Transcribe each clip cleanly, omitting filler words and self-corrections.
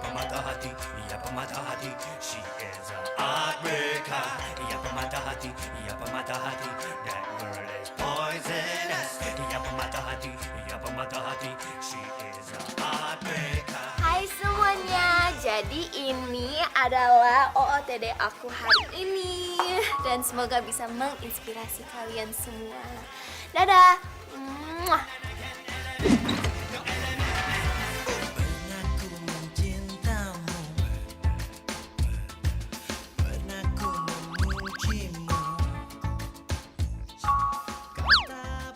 pemata hati, ia pemata hati. She is a heartbreaker. Ia pemata hati, ia pemata hati. That girl is poisonous. Ia pemata hati, ia pemata hati. She is a heartbreaker. Hai semuanya, jadi ini adalah OOTD aku hari ini. Dan semoga bisa menginspirasi kalian semua. Dadah. Muah. Pernah ku mencintamu, pernah ku memujimu. Kau tak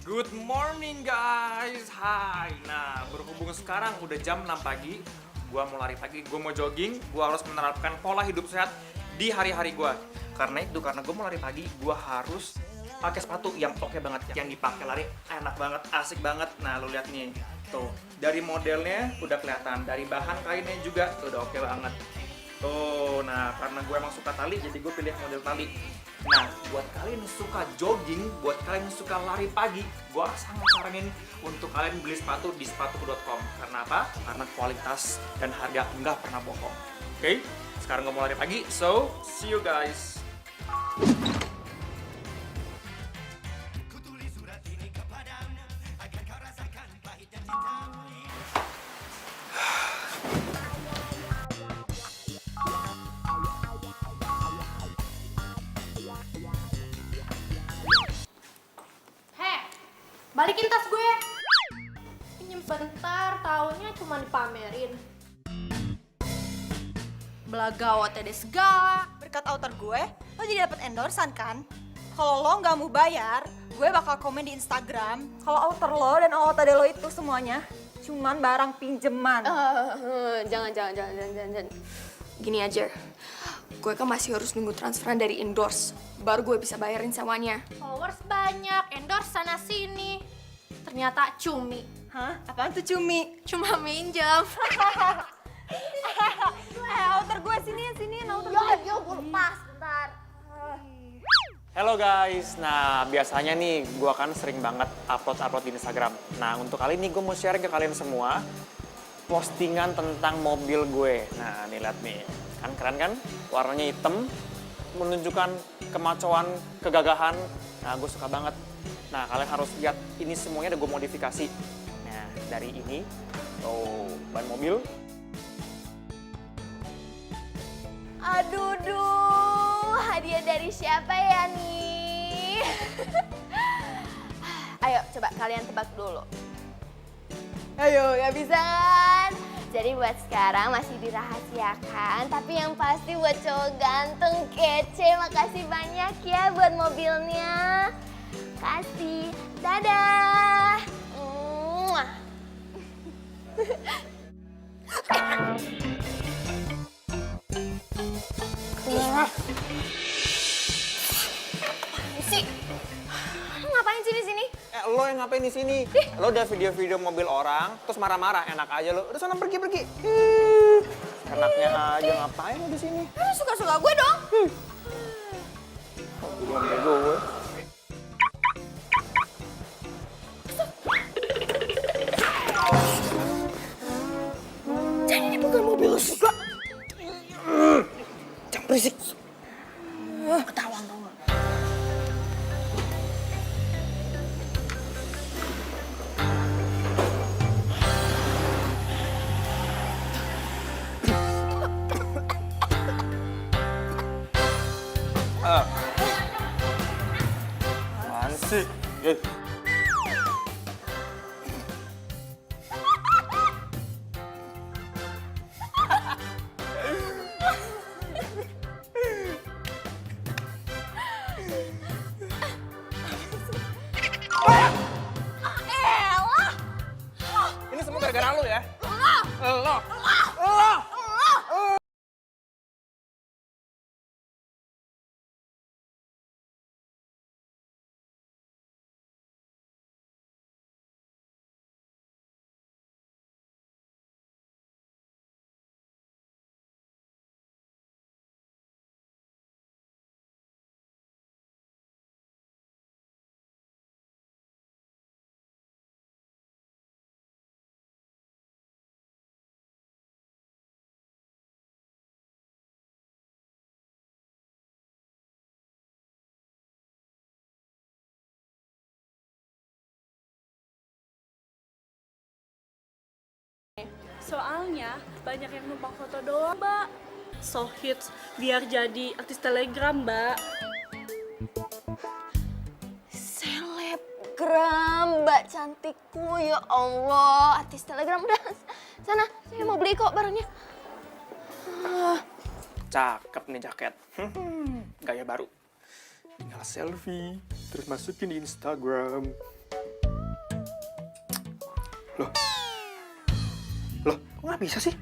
Good morning guys, hai. Nah, berhubung sekarang udah jam 6 pagi, gua mau lari pagi, gua mau jogging, gua harus menerapkan pola hidup sehat di hari-hari gua. Karena gua mau lari pagi, gua harus pakai sepatu yang oke banget, yang dipakai lari enak banget, asik banget. Nah, lu lihat nih, tuh dari modelnya udah kelihatan, dari bahan kainnya juga tuh udah oke banget. Tuh, nah karena gue emang suka tali, jadi gue pilih model tali. Nah, buat kalian yang suka jogging, buat kalian yang suka lari pagi, gue sangat saranin untuk kalian beli sepatu di sepatuku.com. Karena apa? Karena kualitas dan harga nggak pernah bohong. Oke, sekarang gue mau lari pagi, so see you guys. Heh, balikin tas gue. Pinjem bentar, taunya cuma dipamerin. Belaga OTD segala. Berkat outer gue, lo jadi dapat endorsan kan? Kalau lo nggak mau bayar, gue bakal komen di Instagram kalau outer lo dan OOTD lo itu semuanya cuman barang pinjeman. Jangan. Gini aja, gue kan masih harus nunggu transferan dari endorse, baru gue bisa bayarin semuanya. Followers banyak, endorse sana sini. Ternyata cumi. Hah? Apaan tuh cumi? Cuma minjem. Outer gue sini, outer gue. Yo, gue lepas, bentar. Halo guys, nah biasanya nih gue kan sering banget upload di Instagram. Nah untuk kali ini gue mau share ke kalian semua postingan tentang mobil gue. Nah nih lihat nih, kan keren kan? Warnanya hitam, menunjukkan kemacoan, kegagahan. Nah gue suka banget. Nah kalian harus lihat, ini semuanya udah gue modifikasi. Nah dari ini, tuh ban mobil. Aduh, hadiah dari siapa ya nih? Ayo, coba kalian tebak dulu. Ayo, gak bisa kan? Jadi buat sekarang masih dirahasiakan, tapi yang pasti buat cowok ganteng, kece, makasih banyak ya buat mobilnya. Kasih, dadah. Muah. Sih, lu ngapain sih di sini? Lo yang ngapain di sini? Lo udah video-video mobil orang, terus marah-marah, enak aja lo. Udah sana pergi. Enaknya aja ngapain lo di sini? Lu suka-suka gue dong. Mobil gue. Jadi ini bukan mobil lu juga. Jangan berisik. Ketahuan dong. Apaan sih? Ini semua gara-gara lo ya? Lo. Soalnya banyak yang numpang foto doang, Mbak. So hits biar jadi artis telegram, Mbak. Selebgram, Mbak cantikku, ya Allah. Artis telegram, udah sana, saya mau beli kok barangnya. Cakep nih jaket. Gaya baru. Tinggal selfie, terus masukin di Instagram. Loh? Loh, kok nggak bisa sih?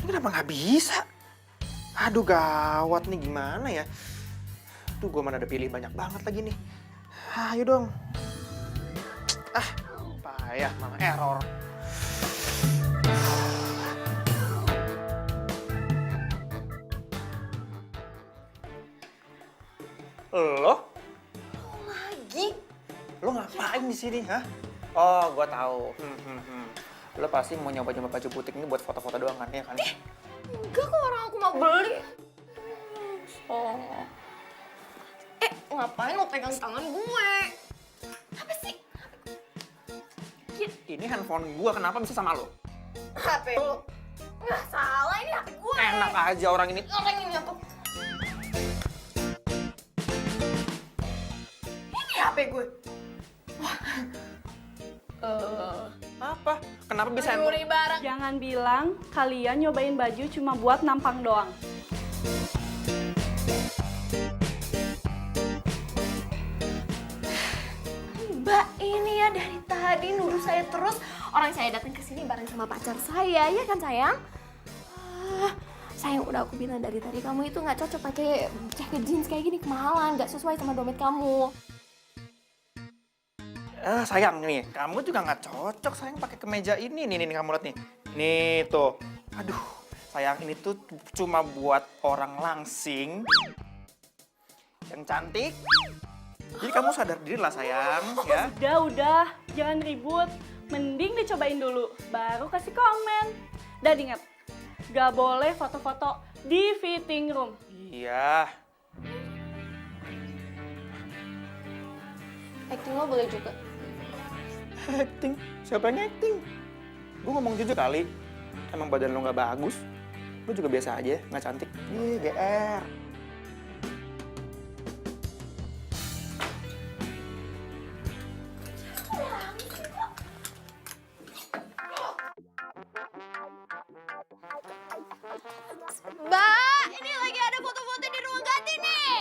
Ini kenapa nggak bisa? Aduh, gawat nih, gimana ya? Aduh, gue mana ada pilih banyak banget lagi nih. Ayo dong. Payah, malah error. Lo? Lagi? Lo ngapain di sini, hah? Oh, gua tahu. Lo pasti mau nyoba-nyoba baju butik ini buat foto-foto doang kan, ya kan? Enggak kok, orang aku mau beli. Oh. Ngapain lo pegang tangan gue? Apa sih? Ini handphone gua, kenapa bisa sama lo? HP lo? Nggak salah, ini HP gue. Enak aja orang ini. Orang ini aku. Ini HP gue. Apa? Kenapa bisa handphone? Nyuri barang. Jangan bilang kalian nyobain baju cuma buat nampang doang. Mbak, ini ya dari tadi nuduh saya terus. Orang saya datang ke sini bareng sama pacar saya, ya kan sayang? Sayang, udah aku bilang dari tadi kamu itu nggak cocok pakai jaket jeans kayak gini, kemahalan, nggak sesuai sama dompet kamu. Sayang nih, kamu juga nggak cocok sayang pakai kemeja ini. Nih, kamu lihat nih. Nih tuh. Aduh, sayang ini tuh cuma buat orang langsing yang cantik. Jadi kamu sadar diri lah sayang, ya. Udah, jangan ribut. Mending dicobain dulu, baru kasih komen. Dan ingat, gak boleh foto-foto di fitting room. Iya. Acting lo boleh juga. Acting? Siapa yang acting? Gue ngomong jujur kali. Emang badan lo nggak bagus. Lo juga biasa aja, nggak cantik. GR. Mbak, ini lagi ada foto-foto di ruang ganti nih.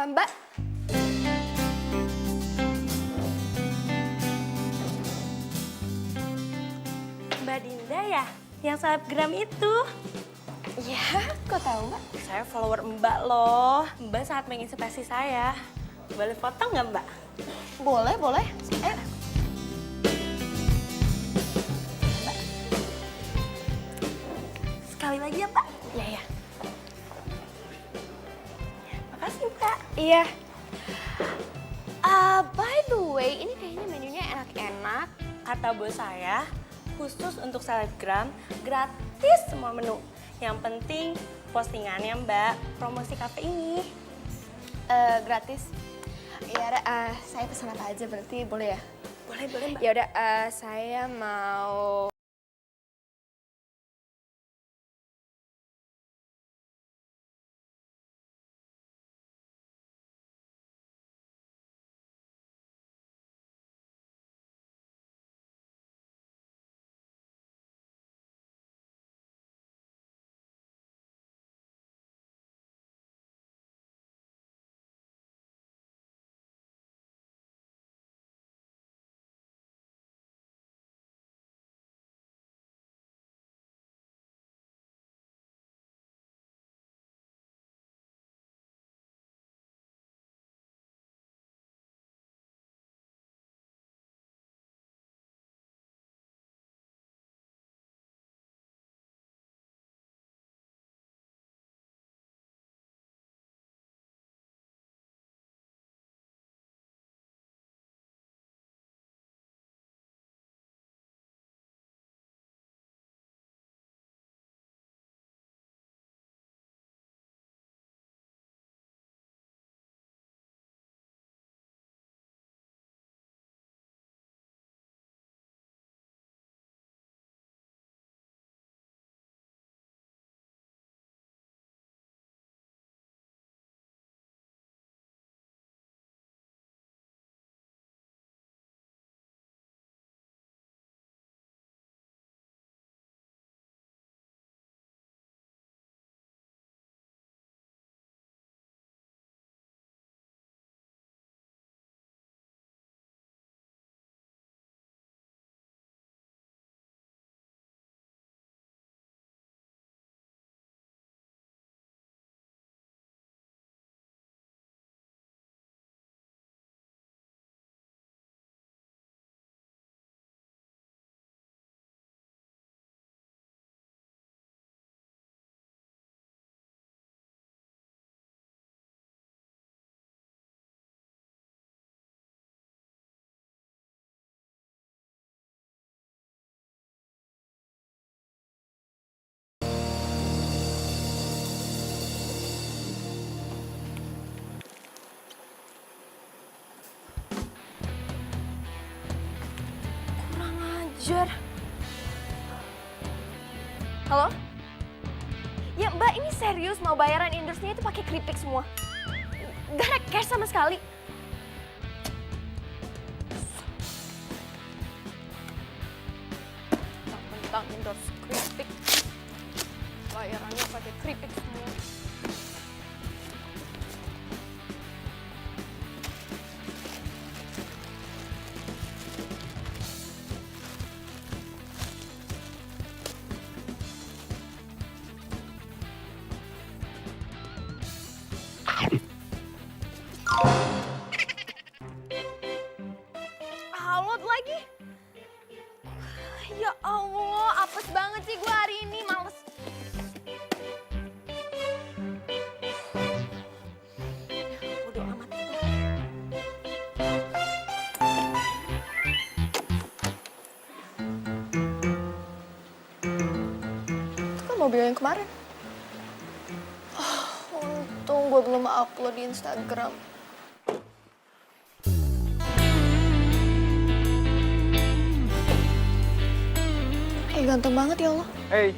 Mbak. Mbak Dinda ya? Yang selebgram itu? Iya, kok tahu Mbak? Saya follower Mbak loh. Mbak sangat menginspirasi saya. Boleh foto nggak Mbak? Boleh, boleh. Sekali lagi ya Mbak? Iya, iya. Makasih Mbak. Iya. By the way, ini kayaknya menunya enak-enak. Kata bos saya, khusus untuk selebgram, gratis semua menu. Yang penting postingannya Mbak, promosi kafe ini. Gratis. Ya udah, saya pesan apa aja berarti boleh ya? Boleh Mbak. Ya udah, saya mau Anjir. Halo? Ya Mbak, ini serius mau bayaran endorse-nya itu pakai keripik semua. Gak ada cash sama sekali. Tentang endorse keripik. Bayarannya pakai keripik semua. Alot lagi. Ya Allah, apes banget sih gue hari ini, males. Bodo amat. Itu kan mobil yang kemarin. Untung gue belum upload di Instagram. Ganteng banget ya Allah. Hey,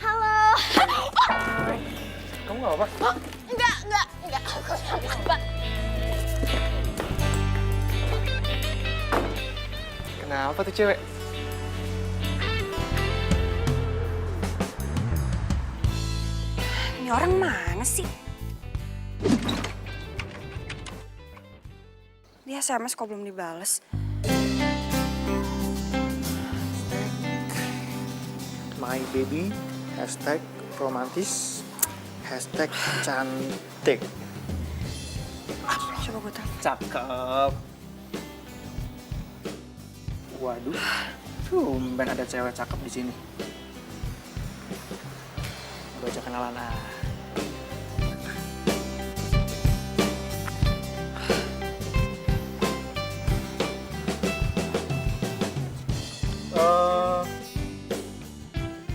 Halo. kamu gak apa-apa? Oh, enggak. Aku nggak apa. Kenapa tuh cewek? Ini orang mana sih? Dia SMS kok belum dibales. My baby, hashtag romantis, hashtag cantik. Coba gue telepon. Cakep. Waduh, tumben ada cewek cakep di sini. Gue ajak kenalan ah.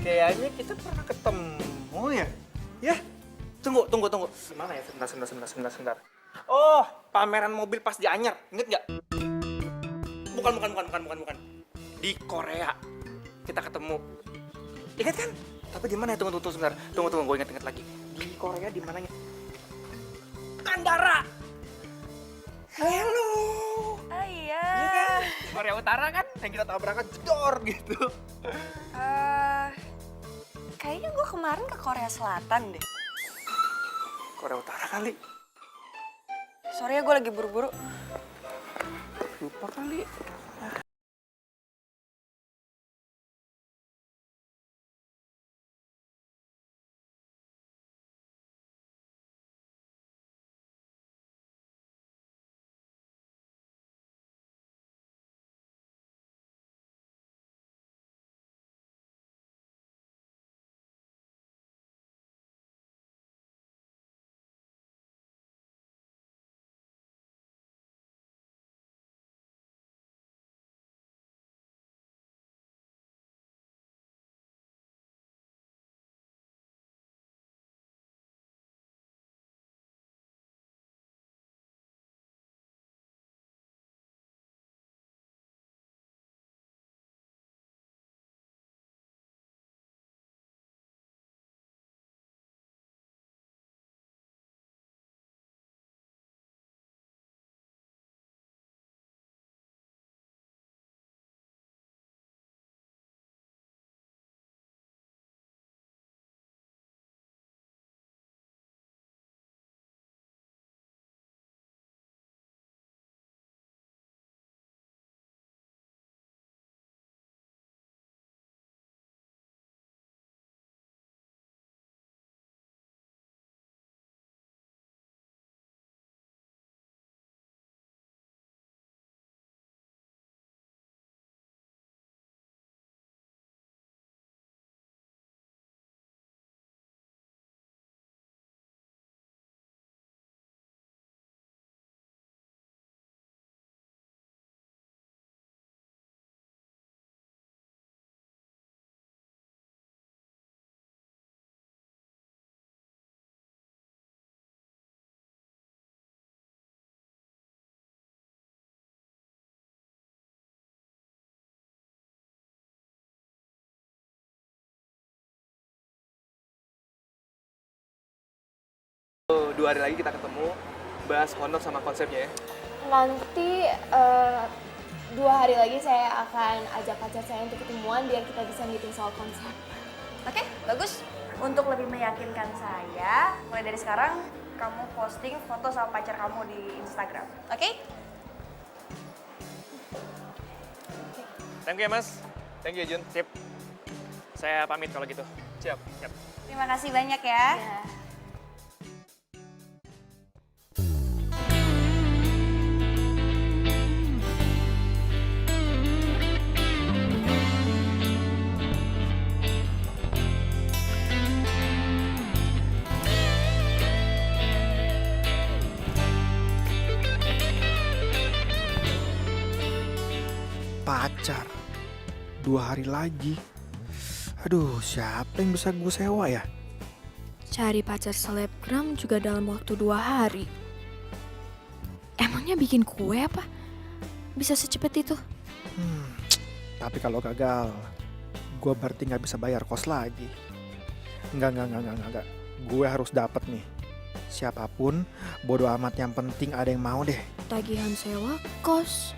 Kayaknya kita pernah ketemu ya? Ya, tunggu. Gimana ya? Sebentar. Oh, pameran mobil pas di Anyer, inget nggak? Bukan. Di Korea kita ketemu. Ingat kan? Tapi di mana ya? Tunggu sebentar. Tunggu, gue inget lagi. Di Korea di mananya? Kandara. Hello. Oh iya. Iya kan? Korea Utara kan? Yang kita tabrakan jedor gitu. Kayaknya gue kemarin ke Korea Selatan deh. Korea Utara kali. Sorry ya, gue lagi buru-buru. Lupa kali. 2 hari lagi kita ketemu, bahas honor sama konsepnya ya. Nanti 2 hari lagi saya akan ajak pacar saya untuk ketemuan biar kita bisa meeting soal konsep. Oke, bagus. Untuk lebih meyakinkan saya, mulai dari sekarang kamu posting foto sama pacar kamu di Instagram. Oke? Thank you ya Mas. Thank you Jun. Sip. Saya pamit kalau gitu. Siap. Terima kasih banyak ya. Ya. Pacar 2 hari lagi. Aduh, siapa yang bisa gue sewa ya? Cari pacar selebgram juga dalam waktu 2 hari. Emangnya bikin kue apa? Bisa secepat itu? Tapi kalau gagal, gue berarti nggak bisa bayar kos lagi. Enggak. Gue harus dapet nih. Siapapun, bodo amat, yang penting ada yang mau deh. Tagihan sewa kos,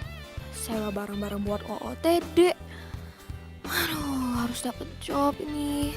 sewa barang-barang buat OOTD. Aduh, harus dapet job ini.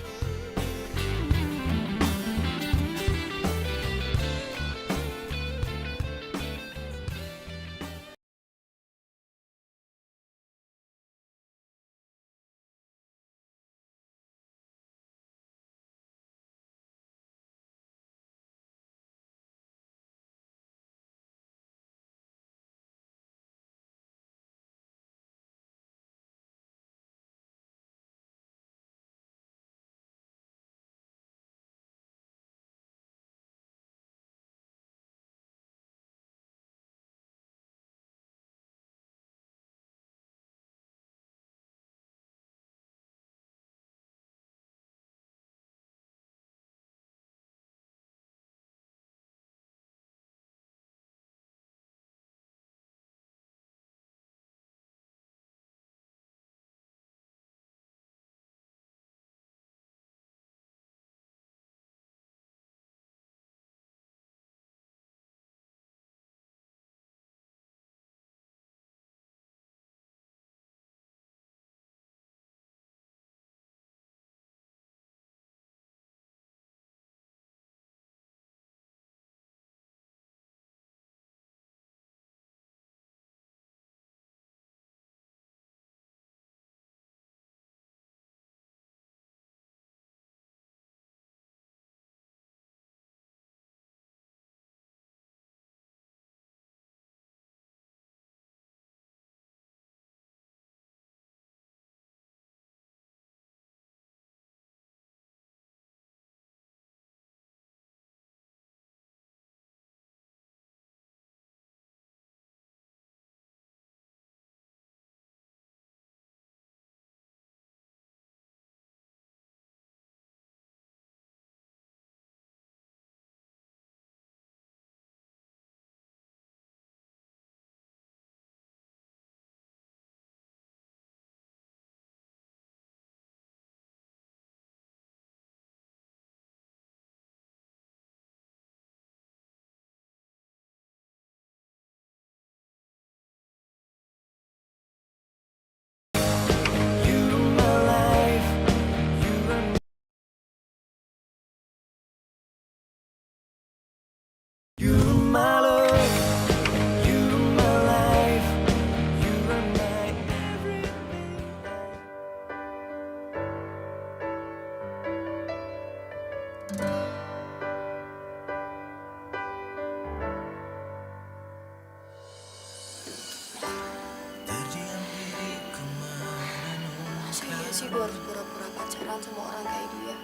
Sih gue harus pura-pura pacaran sama orang kayak dia.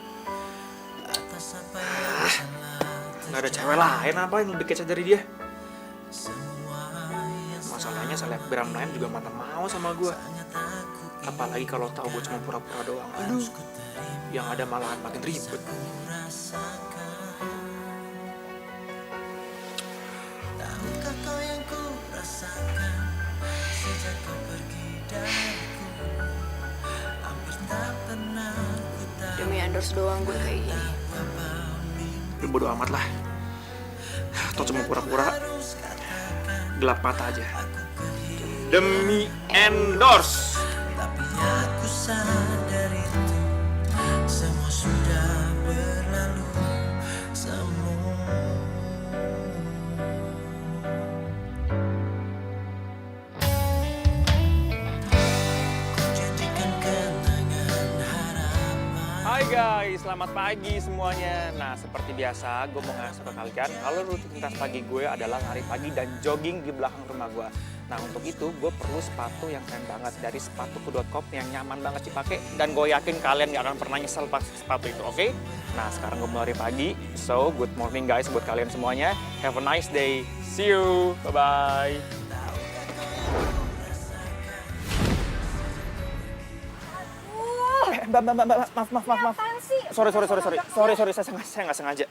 Nggak ada cewek lain apa yang lebih kece dari dia? Masalahnya selebgram lain juga mana mau sama gue. Apalagi kalau tahu gue cuma pura-pura doang. Aduh, yang ada malahan makin ribet. Demi endorse doang gue kayak gini. Lu bodo amat lah. Atau cuma pura-pura gelap mata aja. Demi endorse. Tapi aku sadar itu semua sudah berlalu semua. Ku jadikan kenangan harapan. Hai guys, selamat pagi semuanya. Nah, seperti biasa, gue mau ngasih ke kalian kalau rutinitas pagi gue adalah lari pagi dan jogging di belakang rumah gue. Nah, untuk itu gue perlu sepatu yang keren banget dari sepatuku.com yang nyaman banget dipakai dan gue yakin kalian gak akan pernah nyesel pas sepatu itu, oke? Nah, sekarang gue mau lari pagi. So, good morning guys buat kalian semuanya. Have a nice day. See you. Bye-bye. Mbak, maaf. Apaan sih? Sorry, saya nggak sengaja.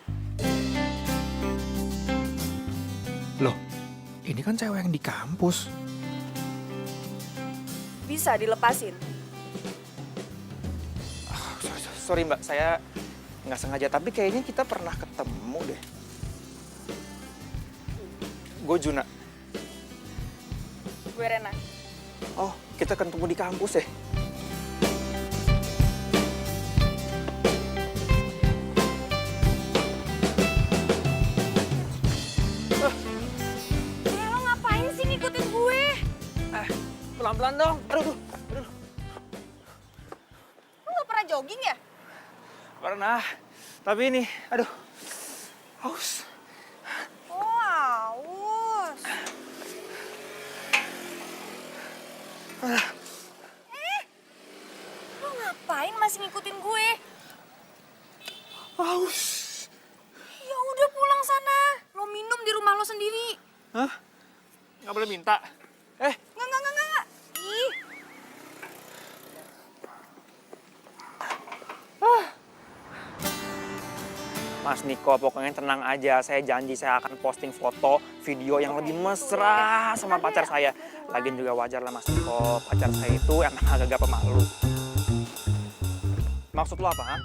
Loh, ini kan cewek yang di kampus. Bisa dilepasin. Sorry Mbak, saya nggak sengaja. Tapi kayaknya kita pernah ketemu deh. Gue Juna. Gue Rena. Oh, kita ketemu di kampus ya? Lo ngapain sih ngikutin gue? Pelan-pelan dong. Aduh. Lo gak pernah jogging ya? Pernah. Tapi ini, aduh. Haus. Oh, aus. Lo ngapain masih ngikutin gue? Haus. Ya udah pulang sana. Lo minum di rumah lo sendiri. Hah? Nggak boleh minta? Nggak. Ih, Mas Niko, pokoknya tenang aja. Saya janji saya akan posting foto, video yang lebih mesra sama pacar saya. Lagian juga wajar lah Mas Niko, pacar saya itu emang agak pemalu. Maksud lo apa, ha?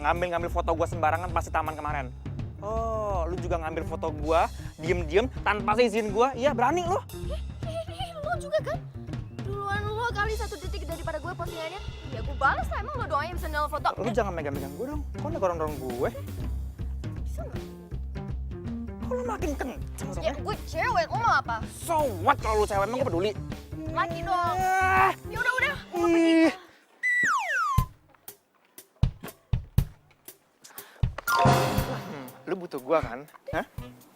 Ngambil foto gua sembarangan pas di taman kemarin. Oh, lu juga ngambil foto gua, diem-diem, tanpa izin gua? Iya, berani lo? Lo juga kan? Duluan lo kali 1 detik daripada gue postingannya. Ya gue balas lah, emang lo doang yang bisa nol foto. Lu jangan megang-megang gua dong. Kok dorong-dorong gue? Bisa nggak? Kok lu makin kenceng Ya soalnya? gue cewek, lo mau apa? So what kalau lu cewek, emang gue peduli? Lagi dong. Ah, Ya udah, gue mau pergi. ih. Lu butuh gua kan? Hah?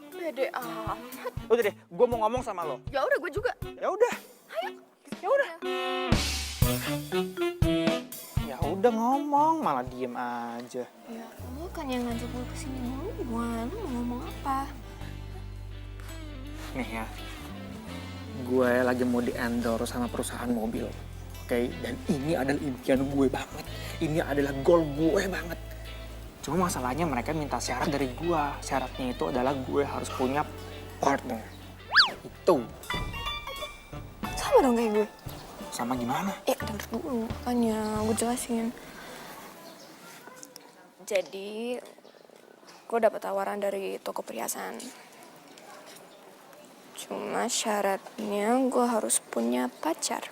Pede amat. Udah deh, gua mau ngomong sama lo. Ya udah, gue juga. Ya udah. Ya udah. Ya udah ngomong, malah diem aja. Ya, lo kan yang ngajak gue kesini duluan. Lo mau ngomong apa? Nih ya, gue lagi mau di-endorse sama perusahaan mobil. Oke, dan ini adalah impian gue banget. Ini adalah goal gue banget. Cuma masalahnya mereka minta syarat dari gue. Syaratnya itu adalah gue harus punya partner. Itu. Sama dong kayak gue. Sama gimana? Denger dulu, makanya gue jelasin. Jadi, gue dapet tawaran dari toko perhiasan. Cuma syaratnya gue harus punya pacar.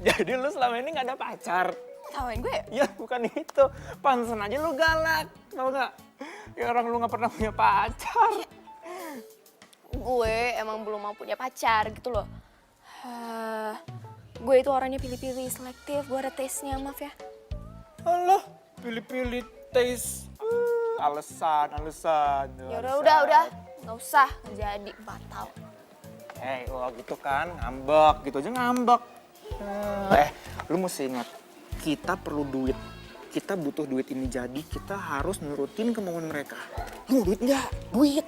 Jadi lu selama ini gak ada pacar? Tawain gue ya? Ya bukan itu, pantesan aja lu galak, tau gak? Ya orang lu gak pernah punya pacar. Gue emang belum mau punya pacar gitu loh. Gue itu orangnya pilih-pilih, selektif, gue ada taste-nya, maaf ya. Alah, pilih-pilih taste. Alasan. Ya udah, nggak usah, nggak jadi, batal. Lo gitu kan, ngambek, gitu aja ngambek. Lu mesti ingat, kita perlu duit. Kita butuh duit ini, jadi kita harus nurutin kemauan mereka. Lu mau duit nggak? Duit.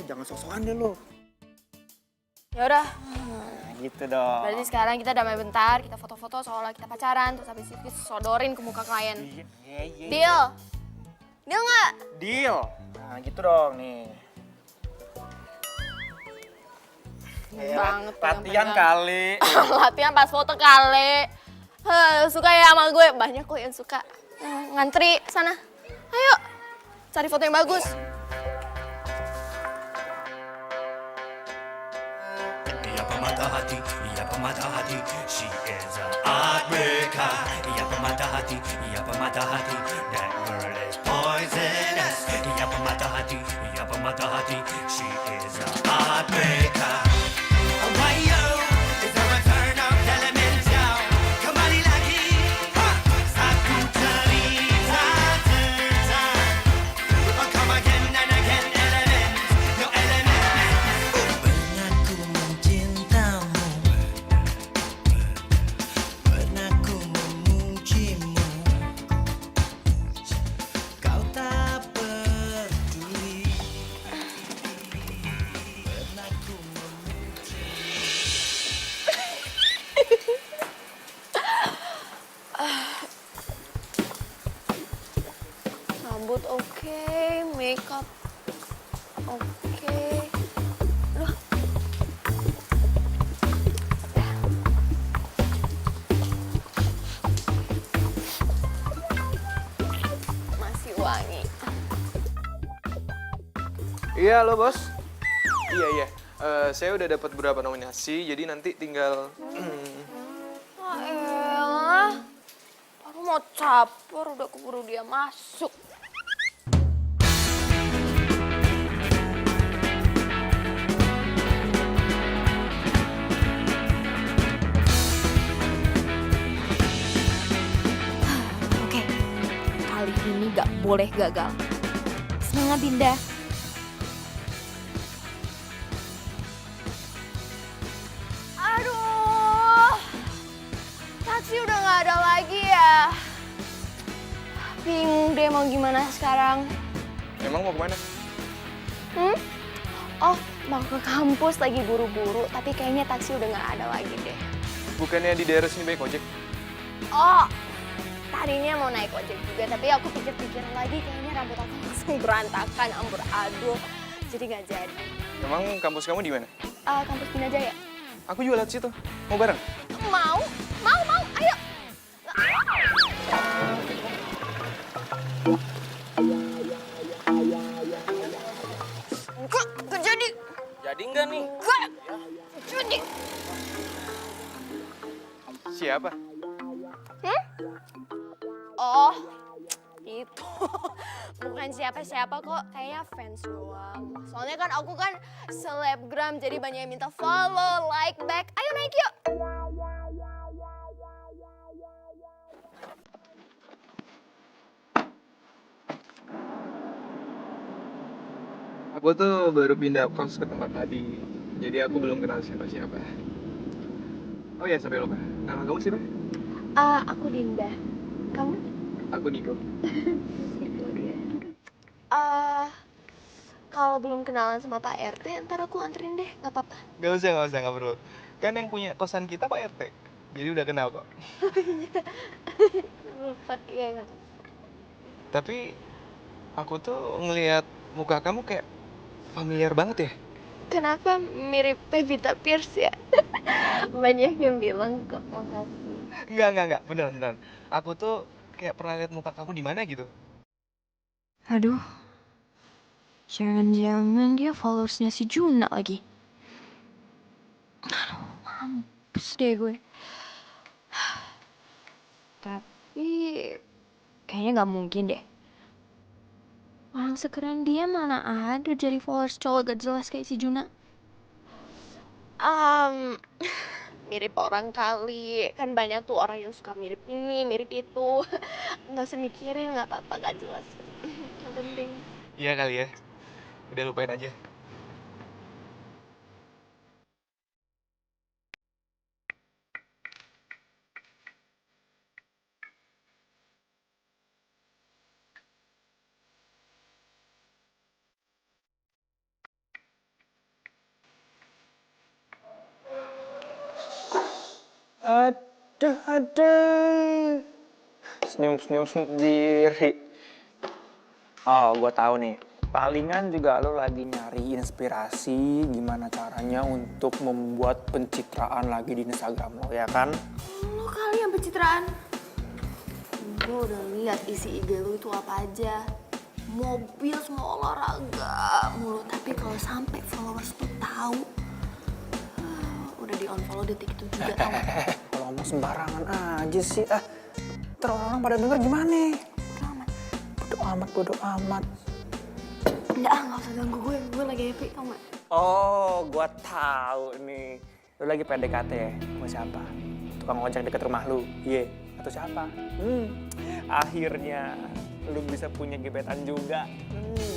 Jangan sok-sokan deh lo. Ya udah. Gitu dong. Berarti sekarang kita damai bentar, kita foto-foto seolah kita pacaran, terus habis itu kita sodorin ke muka klien. Iya. Deal? Deal nggak? Deal. Nah gitu dong nih. Banget tuh yang Latihan pegang. kali. Latihan pas foto kali. Suka ya sama gue, banyak kok yang suka. ngantri sana. Ayo, cari foto yang bagus. Ia pemata hati, ia pemata hati. She is a heartbreaker. Ia pemata hati, ia pemata hati. That girl is poisonous. Ia pemata hati, ia pemata hati. She is a heartbreaker. Oh, why yo? It's a return of elemental. Kembali lagi. Satu cerita tentang. Oh, come again and again, element. No element. Pernah ku mencintamu. Pernah ku memujimu. Kau tak peduli. Pernah ku Rambut oke, makeup oke. Loh. Masih wangi. Iya, halo bos. Iya. Saya udah dapat beberapa nominasi, jadi nanti tinggal... Ah elah. Aku mau caper, udah keburu dia masuk. Oke, kali ini gak boleh gagal. Semangat Dinda. Aduh, taksi udah gak ada lagi ya. Bingung deh mau gimana sekarang. Emang mau kemana? Oh, mau ke kampus lagi buru-buru, tapi kayaknya taksi udah gak ada lagi deh. Bukannya di daerah sini banyak ojek? Oh, tadinya mau naik ojek juga, tapi aku pikir-pikir lagi kayaknya rambut aku langsung berantakan, amburadul, jadi gak jadi. Emang kampus kamu di mana? Kampus Bina Jaya. Aku juga lihat situ. Mau bareng? Mau, ayo. Enggak jadi. Jadi enggak nih? Enggak jadi. Siapa? Oh, itu. Bukan siapa-siapa kok, kayaknya fans doang. Soalnya kan aku kan selebgram, jadi banyak yang minta follow, like back. Ayo naik yuk. Aku tuh baru pindah kos ke tempat tadi, jadi aku belum kenal siapa-siapa. Oh ya, sampai lupa. Nama kamu siapa? Aku Dinda. Kamu? Aku Niko. Kalau belum kenalan sama Pak RT, ntar aku anterin deh, nggak apa-apa. Gak usah, gak perlu. Kan yang punya kosan kita Pak RT, jadi udah kenal kok. Pakai. Tapi aku tuh ngelihat muka kamu kayak familiar banget ya. Kenapa mirip Pevita Pierce ya? Banyak yang bilang kok, makasih. Enggak, beneran. Aku tuh kayak pernah lihat muka kamu di mana gitu. Aduh, jangan-jangan dia followersnya si Juna lagi. Aduh, mampus deh gue. Tapi kayaknya gak mungkin deh. Orang sekeren dia mana ada jadi followers cowok gak jelas kayak si Juna. Mirip orang kali. Kan banyak tuh orang yang suka mirip ini, mirip itu. Nggak usah mikirin, nggak apa-apa, gak jelas. Yang penting. Iya kali ya. Udah lupain aja. Aduh. Senyum-senyum sendiri. Oh, gue tahu nih. Palingan juga lo lagi nyari inspirasi gimana caranya untuk membuat pencitraan lagi di Instagram lo, ya kan? Lo kali yang pencitraan. gue udah lihat isi IG lu itu apa aja. Mobil semua olahraga mulu. Tapi kalau sampai followers tuh tahu, udah di unfollow detik itu juga tau gak? Kalau ngomong sembarangan aja sih. Terus orang pada denger gimana? Bodo amat. Enggak, gak usah ganggu gue lagi happy tau gak? Oh, gua tahu nih. Lu lagi PDKT ya? Sama siapa? Tukang ojek deket rumah lu? Iya. Atau siapa? Akhirnya lu bisa punya gebetan juga.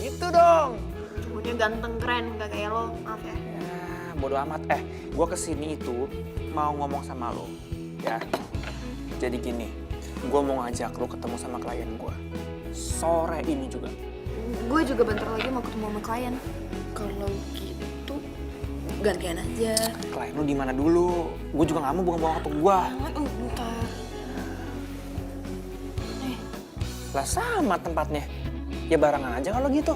Gitu dong. Cowoknya ganteng keren, gak kayak lo, maaf ya. Ya, bodo amat. Gua kesini itu mau ngomong sama lu. Ya. Jadi gini, gua mau ngajak lu ketemu sama klien gua. Sore ini juga. Gue juga bentar lagi mau ketemu sama klien. Kalau gitu, gantian aja. Klien lu di mana dulu? Gue juga nggak mau buang-buang waktu gue. Bentar. Lah sama tempatnya. Ya barengan aja kalau gitu.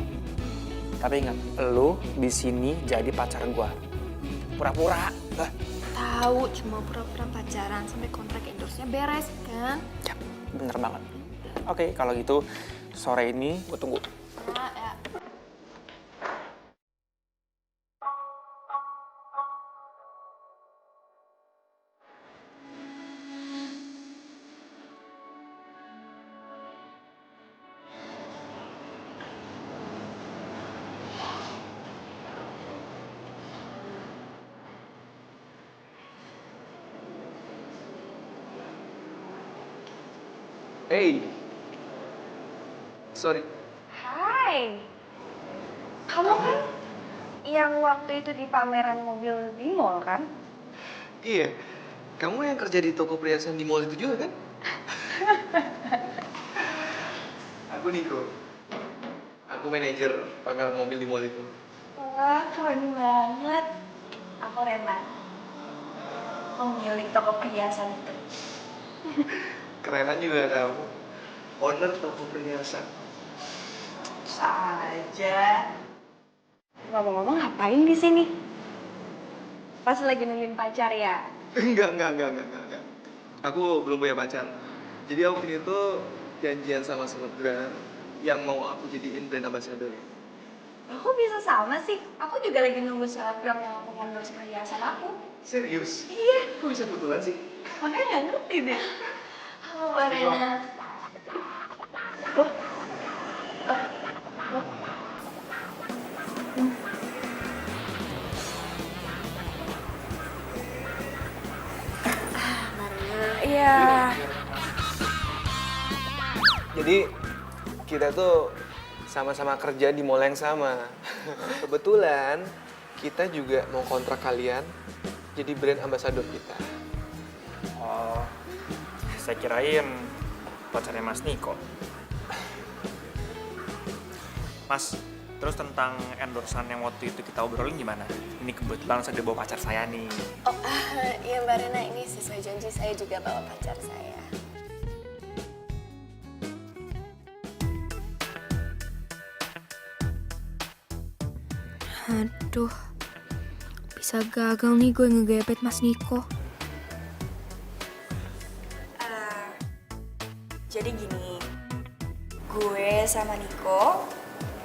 Tapi ingat, lu di sini jadi pacar gue. Pura-pura. Tahu, cuma pura-pura pacaran sampai kontrak endorse-nya beres kan? Ya, bener banget. Oke, kalau gitu sore ini gue tunggu. Ya. Hey. Sorry. Hai, kamu kan yang waktu itu di pameran mobil di mall kan? Iya. Kamu yang kerja di toko perhiasan di mall itu juga kan? Aku Niko. Aku manajer pameran mobil di mall itu. Wah, keren banget. Aku Rena, pemilik toko perhiasan itu. Kerenan juga kamu. Owner toko perhiasan. Saja. Ngomong-ngomong ngapain di sini? Pas lagi nungguin pacar ya? Enggak. Aku belum punya pacar. Jadi aku ini tuh janjian sama selebgram yang mau aku jadiin brand ambassador. Aku bisa sama sih. Aku juga lagi nunggu selebgram yang mau endorse perhiasan aku. Serius? Iya. Kok bisa kebetulan sih? Makanya nggak ngerti deh. Halo, Mbak Rena. Iya. Jadi kita tuh sama-sama kerja di mall yang sama. Kebetulan kita juga mau kontrak kalian jadi brand ambassador kita. Oh, saya kirain pacarnya Mas Niko. Mas, terus tentang endorsan yang waktu itu kita obrolin gimana? Ini kebetulan saya bawa pacar saya nih. Oh, iya Mbak Rena, ini sesuai janji saya juga bawa pacar saya. Aduh, bisa gagal nih gue ngegebet Mas Niko. Jadi gini, gue sama Niko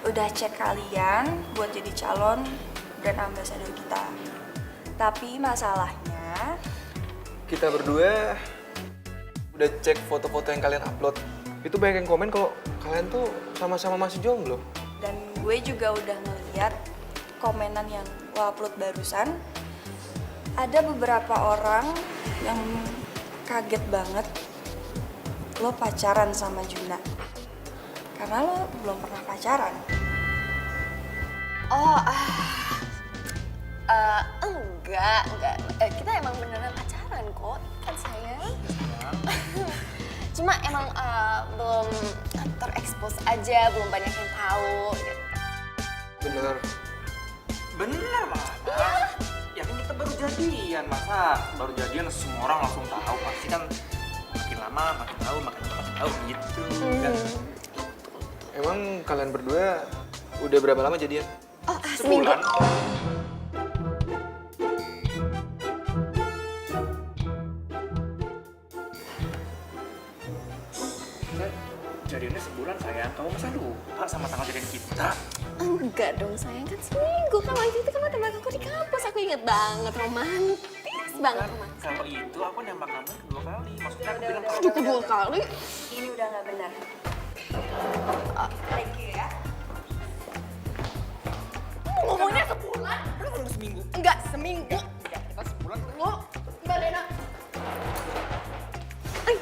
udah cek kalian buat jadi calon brand ambassador kita. Tapi masalahnya, Kita berdua udah cek foto-foto yang kalian upload. Itu banyak yang komen kalau kalian tuh sama-sama masih jomblo. dan gue juga udah ngeliat komenan yang lo upload barusan. Ada beberapa orang yang kaget banget lo pacaran sama Juna. Karena lo belum pernah pacaran. Oh, enggak. Kita emang beneran pacaran kok, kan sayang. Cuma emang belum terekspos aja, belum banyak yang tahu. Gitu. Bener. Bener lah. Ya kan kita baru jadian, masa baru jadian semua orang langsung tahu? Pasti kan makin lama makin tahu gitu. Kan? Emang kalian berdua udah berapa lama jadian? Oh, seminggu. Sebulan. sebulan sayang, kamu masa lupa sama tanggal jadian kita? Enggak dong sayang, kan seminggu kan waktu itu kan lo tembak aku di kampus. Aku inget banget, romantis banget romantis. Kalau itu aku nembak kamu kedua kali, maksudnya aku bilang Aduh, kedua kali. Ini udah nggak benar. Thank you ya. Ngomongnya sebulan? Lu baru seminggu. Enggak, seminggu. Kita sebulan. Lo, Mbak Rena. Ay,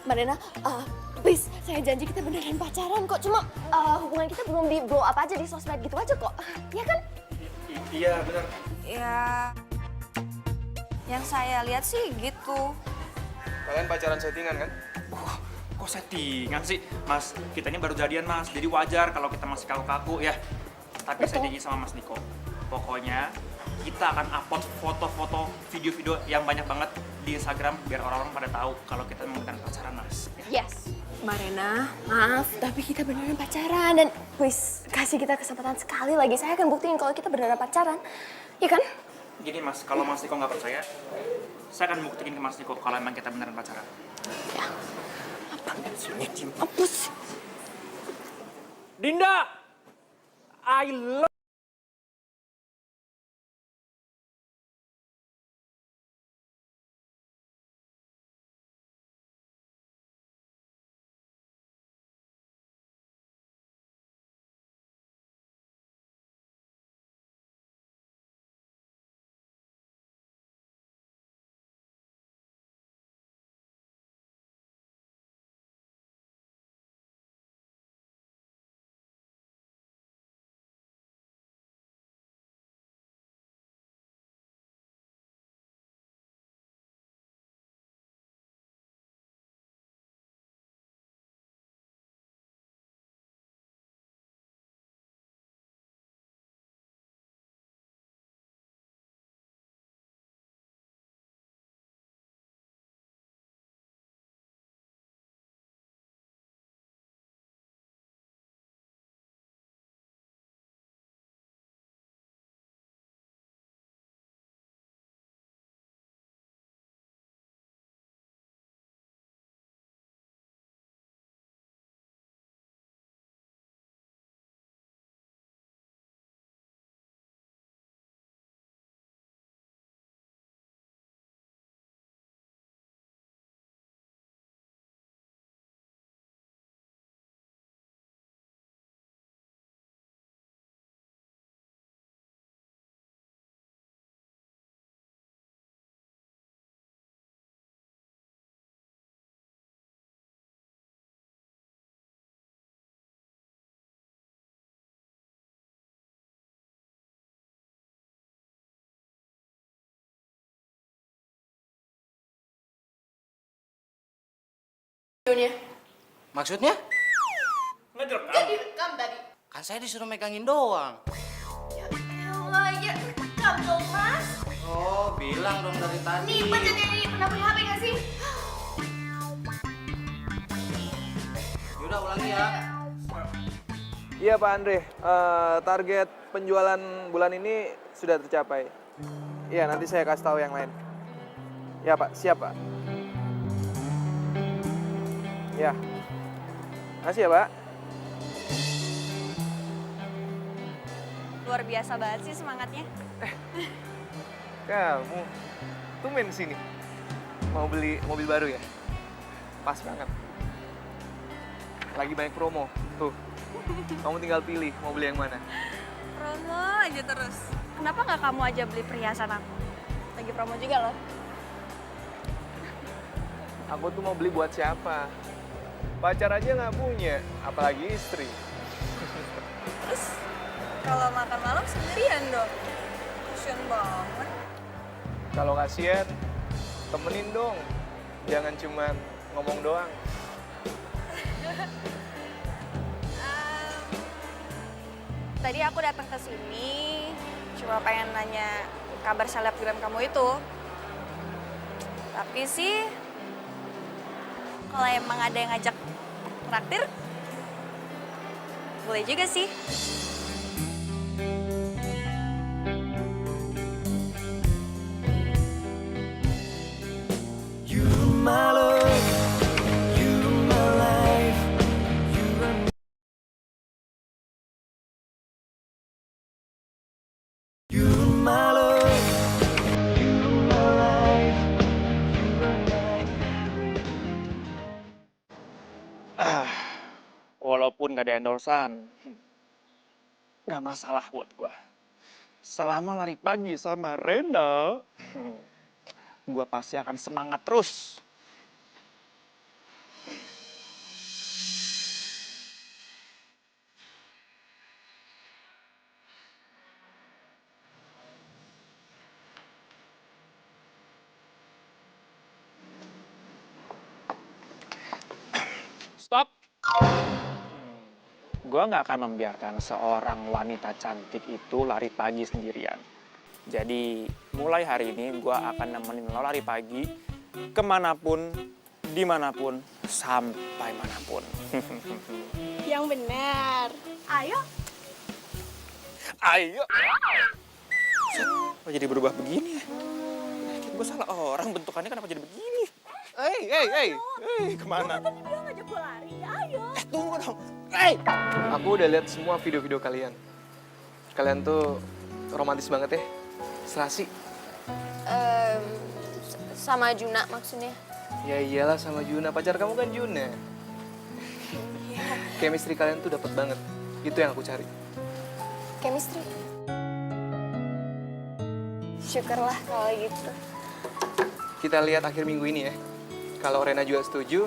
Mbak Rena, please, saya janji kita beneran pacaran kok. Cuma hubungan kita belum di blow up aja di sosmed gitu aja kok. Ya kan? Iya, benar. Ya, yang saya lihat sih gitu. Kalian pacaran settingan kan? Kok settingan sih? Mas, kita ini baru jadian mas, jadi wajar kalau kita masih kaku-kaku ya. Tapi saya janji sama Mas Niko, pokoknya kita akan upload foto-foto, video-video yang banyak banget di Instagram biar orang-orang pada tahu kalau kita memang bukan pacaran mas. Yes. Mbak Rena, maaf, tapi kita beneran pacaran. Dan please, kasih kita kesempatan sekali lagi. Saya akan buktiin kalau kita beneran pacaran. Ya kan? Gini mas, kalau Mas Niko nggak percaya, saya akan buktiin ke Mas Niko kalau emang kita beneran pacaran. Ya. Apa sih? Dinda! I love... Maksudnya? Nggak direkam. Jadi rekam tadi. Kan saya disuruh megangin doang. Ya elah, ya rekam dong mas. Oh, bilang dong dari tadi. Nih, pencet ini. Pernah punya HP nggak sih? Yaudah, ulangi ya. Iya Pak Andre, target penjualan bulan ini sudah tercapai. Iya, nanti saya kasih tahu yang lain. Ya Pak, siap Pak. Ya, makasih ya Pak. Luar biasa banget sih semangatnya. Kamu tumben di sini. Mau beli mobil baru ya? Pas banget. Lagi banyak promo. Tuh. Kamu tinggal pilih mau beli yang mana. Promo aja terus. Kenapa nggak kamu aja beli perhiasan aku? Lagi promo juga loh. Aku tuh mau beli buat siapa? Pacar aja nggak punya, apalagi istri. Terus kalau makan malam sendirian dong. Kasian banget. Kalau kasihan, temenin dong. Jangan cuma ngomong doang. Tadi aku datang ke sini cuma pengen nanya kabar selebgram kamu itu. Tapi sih kalau emang ada yang ngajak traktir, boleh juga sih. You my love, you my Walaupun gak ada endorsan, gak masalah buat gue. Selama lari pagi sama Rena, gue pasti akan semangat terus. Stop! Gue gak akan membiarkan seorang wanita cantik itu lari pagi sendirian. Jadi mulai hari ini gue akan nemenin lo lari pagi kemanapun, dimanapun, sampai manapun. Yang benar. Ayo. Ayo! Kok jadi berubah begini ya? Gue salah orang, bentukannya kenapa jadi begini? Hei, kemana? Tadi bilang ngajak gue lari, ayo. Tunggu dong. Hei! Aku udah lihat semua video-video kalian. Kalian tuh romantis banget ya. Serasi. Sama Juna maksudnya. Ya iyalah sama Juna, pacar kamu kan Juna. Chemistry kalian tuh dapet banget. Itu yang aku cari. Chemistry. Syukurlah kalau gitu. Kita lihat akhir minggu ini ya. Kalau Rena juga setuju,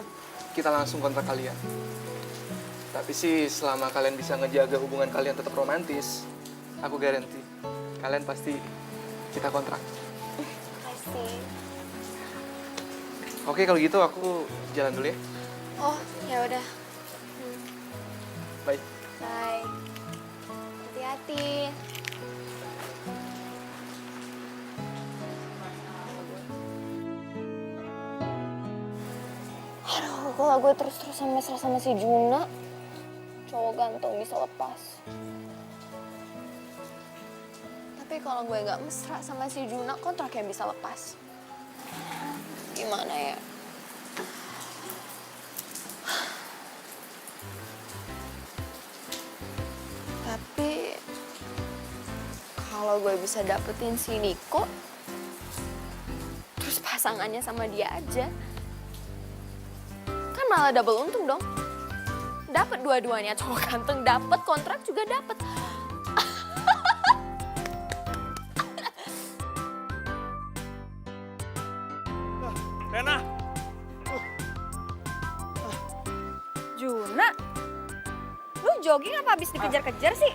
kita langsung kontrak kalian. Tapi sih selama kalian bisa ngejaga hubungan kalian tetap romantis, aku garanti kalian pasti kita kontrak. Makasih. Oke kalau gitu aku jalan dulu ya. Oh, ya udah. Bye. Bye. Hati-hati. Aduh, kalau gue terus-terusan mesra sama si Juna, cowok ganteng bisa lepas. Tapi kalau gue gak mesra sama si Juna, kontraknya bisa lepas. Gimana ya? Tapi kalau gue bisa dapetin si Niko, terus pasangannya sama dia aja, kan malah double untung dong. Dapet dua-duanya, cowok ganteng dapet, kontrak juga dapet. Rena, Juna, lu jogging apa habis dikejar-kejar sih?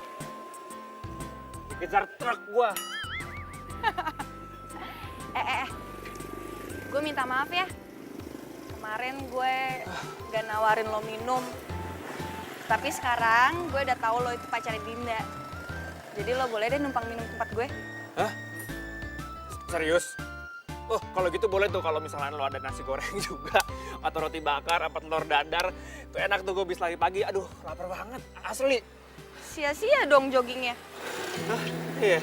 Dikejar truk gua. Gue minta maaf ya. Kemarin gue gak nawarin lo minum. Tapi sekarang gue udah tahu lo itu pacarnya Dinda. Jadi lo boleh deh numpang minum tempat gue. Hah? Serius? Oh, kalau gitu boleh tuh kalau misalnya lo ada nasi goreng juga atau roti bakar, apa telur dadar. Itu enak tuh gue bisa lari pagi. Aduh, lapar banget. Asli. Sia-sia dong joggingnya. Hah? Iya.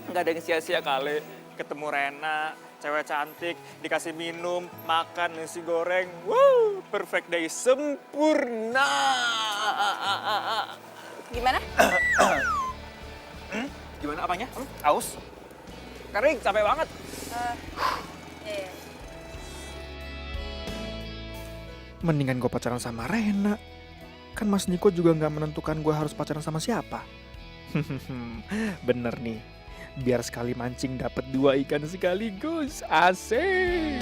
Nggak ada yang sia-sia kali. Ketemu Rena, cewek cantik, dikasih minum, makan nasi goreng. Wow, perfect day, sempurna. Gimana? Gimana apanya? Aus? Kering, capek banget. Iya. Mendingan gue pacaran sama Rena. Kan Mas Niko juga nggak menentukan gue harus pacaran sama siapa. Bener nih. Biar sekali mancing dapat 2 ikan sekaligus. Asik.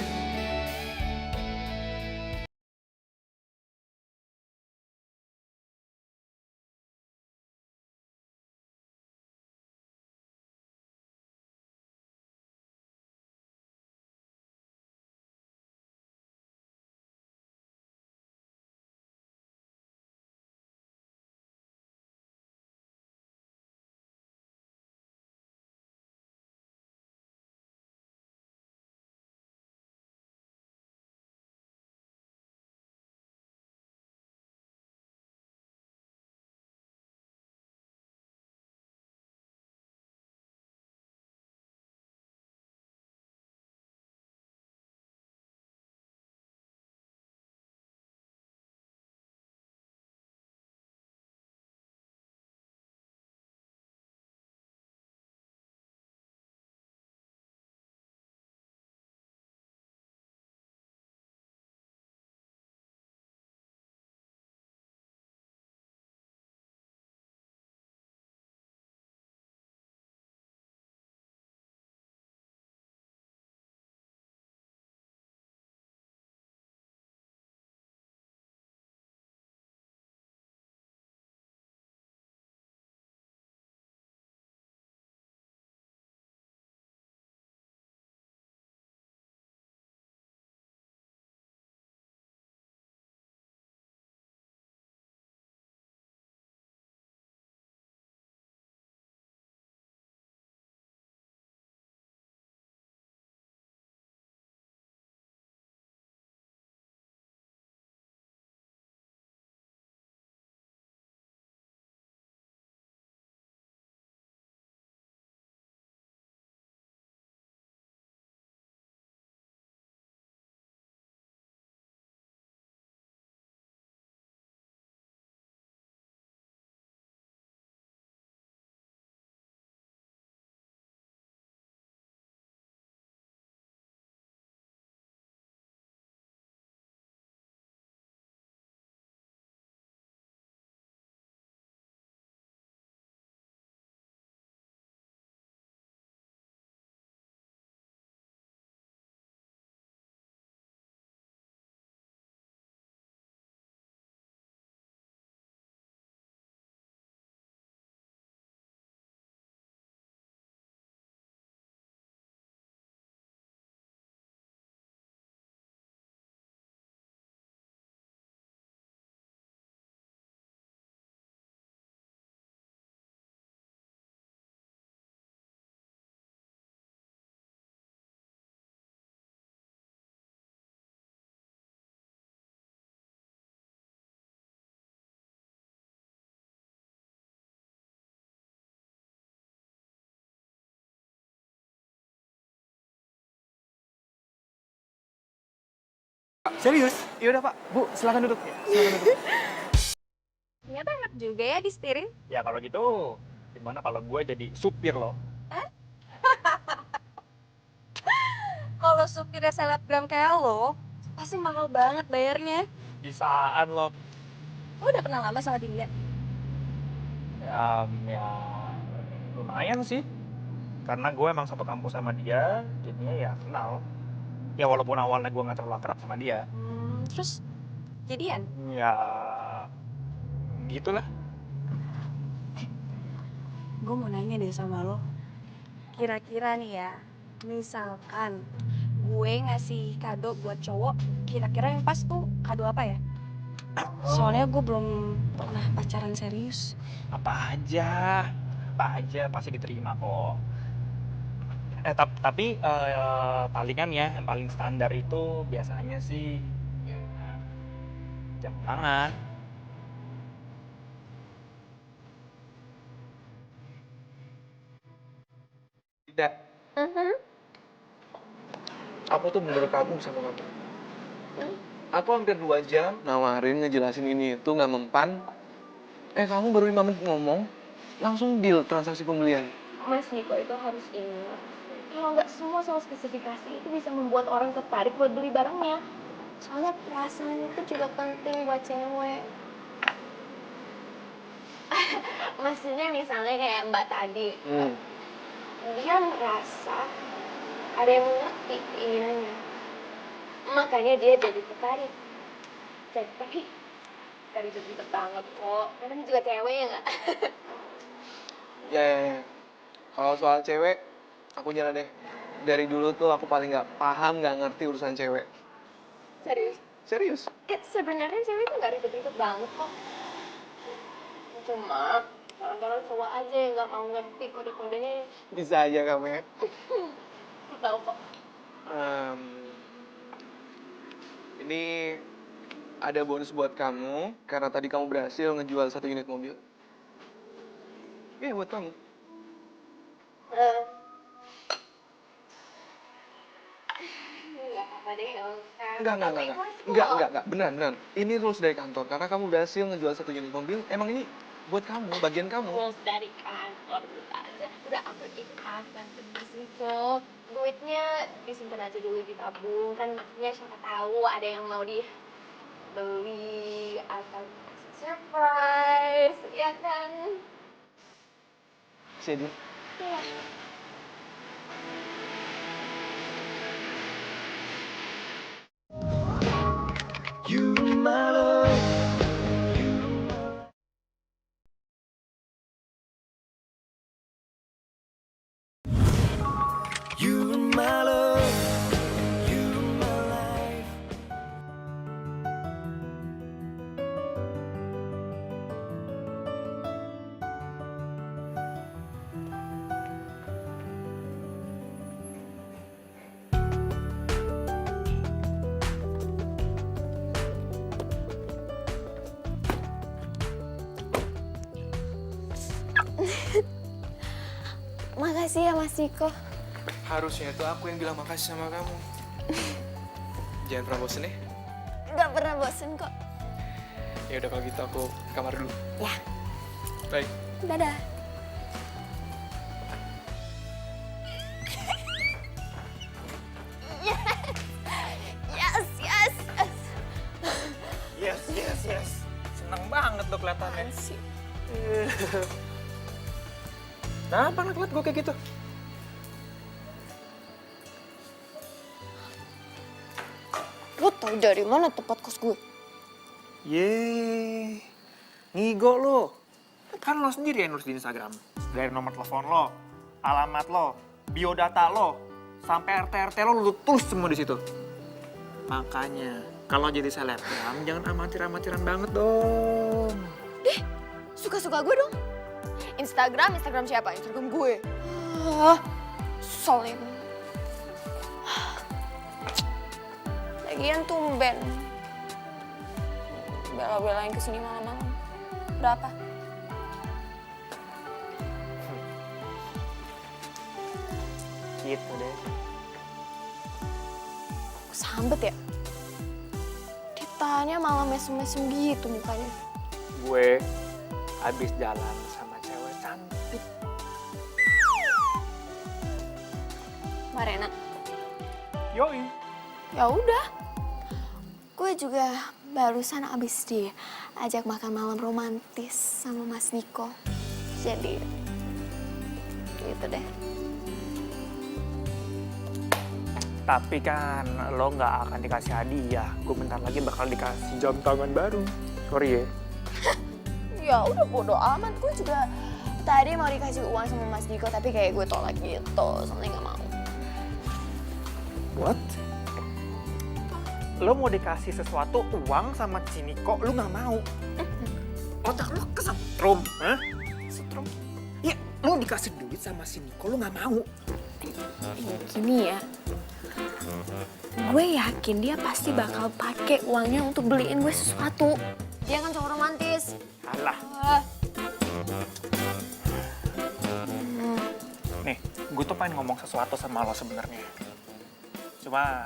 Serius? Ya udah Pak, Bu, silakan duduk. Silakan duduk. Ternyata enak juga ya di setirin. Ya kalau gitu, gimana kalau gue jadi supir lo? Kalau supirnya selebgram kayak lo, pasti mahal banget bayarnya. Bisaan lo. Lo udah kenal lama sama dia? Ya lumayan sih. Karena gue emang satu kampus sama dia, jadinya ya kenal. Ya walaupun awalnya gue gak terlalu akrab sama dia. Terus jadian? Ya gitulah. Gue mau nanya deh sama lo. Kira-kira nih ya, misalkan gue ngasih kado buat cowok, kira-kira yang pas tuh kado apa ya? Soalnya gue belum pernah pacaran serius. Apa aja pasti diterima kok. Tapi palingan ya, yang paling standar itu biasanya sih ya, jam tangan. Tidak, aku tuh bener kagum sama kamu. Aku hampir 2 jam nawarin ngejelasin ini itu nggak mempan. Kamu baru 5 menit ngomong, langsung deal transaksi pembelian. Mas Niko itu harus ingat, kalau nggak semua soal spesifikasi itu bisa membuat orang tertarik buat beli barangnya. Soalnya perasaan itu juga penting buat cewek. Maksudnya misalnya kayak Mbak tadi, dia merasa ada yang mengerti keinginannya, makanya dia jadi tertarik. Tapi ribet-ribet banget kok, kadang juga cewek ya nggak? Ya. Kalau soal cewek, aku nyerah deh. Dari dulu tuh aku paling nggak paham, nggak ngerti urusan cewek. Serius? Serius? Sebenarnya cewek itu nggak ribet-ribet banget kok. Cuma kadang-kadang cowok aja yang nggak mau ngerti kode-kodenya. Bisa aja kamu ya. Tahu kok. Ini ada bonus buat kamu karena tadi kamu berhasil ngejual 1 unit mobil. Iya, buat kamu. Nggak apa-apa deh, Enggak. Beneran. Ini rules dari kantor. Karena kamu berhasil ngejual 1 unit mobil, emang ini buat kamu, bagian kamu. Rules dari kantor udah aku ikatkan di situ. Duitnya disimpan aja dulu, ditabung, kan maksudnya siapa tahu ada yang mau dibeli atau surprise, ya kan? Sini. Iya. Makasih ya Mas Niko. Harusnya itu aku yang bilang makasih sama kamu. Jangan pernah bosen ya. Nggak pernah bosen kok. Ya udah kalau gitu aku ke kamar dulu. Ya. Baik. Dadah. Yes. Seneng banget lo kelihatannya. Kenapa ngeliat gue kayak gitu? Lo tau dari mana tempat kos gue? Yeay, ngigo lo. Kan lo sendiri yang nulis di Instagram. Dari nomor telepon lo, alamat lo, biodata lo, sampai RT lo tulis semua di situ. Makanya, kalau jadi selebgram, jangan amatir-amatiran banget dong. Suka-suka gue dong. Instagram siapa? Instagram gue. Soalnya. Lagian tumben. Bela-belain kesini malam-malam. Berapa? Gitu deh. Sambet ya? kenyataannya malah mesem-mesem gitu mukanya. Gue habis jalan sama cewek cantik. Mbak Rena. Yoi. Ya udah. Gue juga barusan abis diajak makan malam romantis sama Mas Niko. Jadi gitu deh. Tapi kan lo nggak akan dikasih hadiah. Gue bentar lagi bakal dikasih jam tangan baru. Sorry ya. Ya udah bodo amat, gue juga tadi mau dikasih uang sama Mas Niko tapi kayak gue tolak gitu, soalnya nggak mau. What? Lo mau dikasih sesuatu uang sama si Niko, lo nggak mau? Otak lo kesetrum, hah? Setrum. Ya, lo dikasih duit sama si Niko, lo nggak mau? Gini ya, gue yakin dia pasti bakal pakai uangnya untuk beliin gue sesuatu. Dia kan cowok romantis. Alah. Nih, gue tuh pengen ngomong sesuatu sama lo sebenarnya. Cuma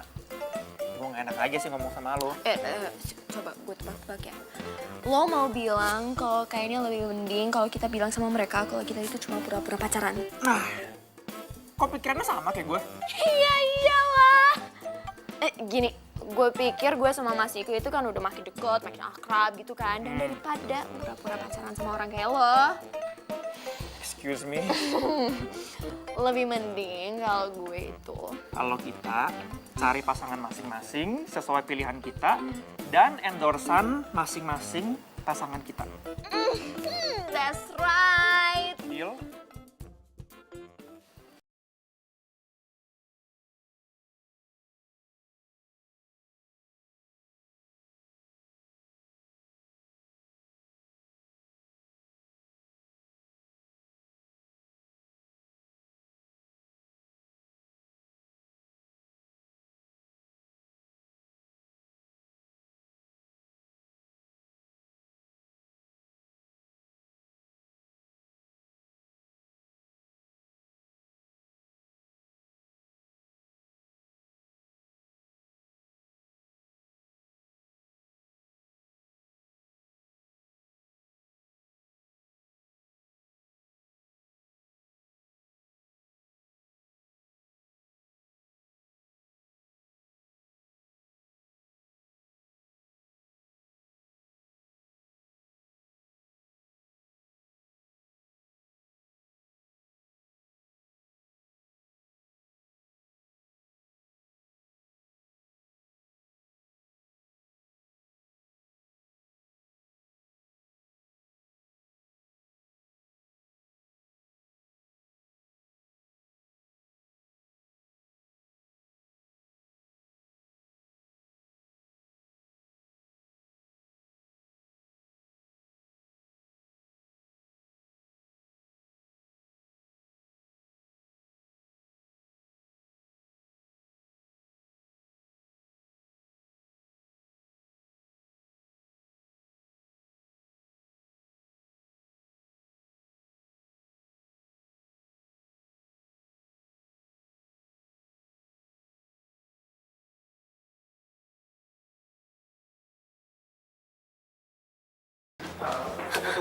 gue gak enak aja sih ngomong sama lo. Coba gue tebak-tebak ya. Lo mau bilang kalau kayaknya lebih mending kalau kita bilang sama mereka kalau kita itu cuma pura-pura pacaran. Nah, kok pikirannya sama kayak gue? Iya iyalah. Gini, gue pikir gue sama Mas Niko itu kan udah makin deket, makin akrab gitu kan. Dan daripada pura-pura pacaran sama orang kayak lo, Excuse me? lebih mending kalau gue itu. Kalau kita cari pasangan masing-masing sesuai pilihan kita dan endorsan masing-masing pasangan kita. That's right. Deal?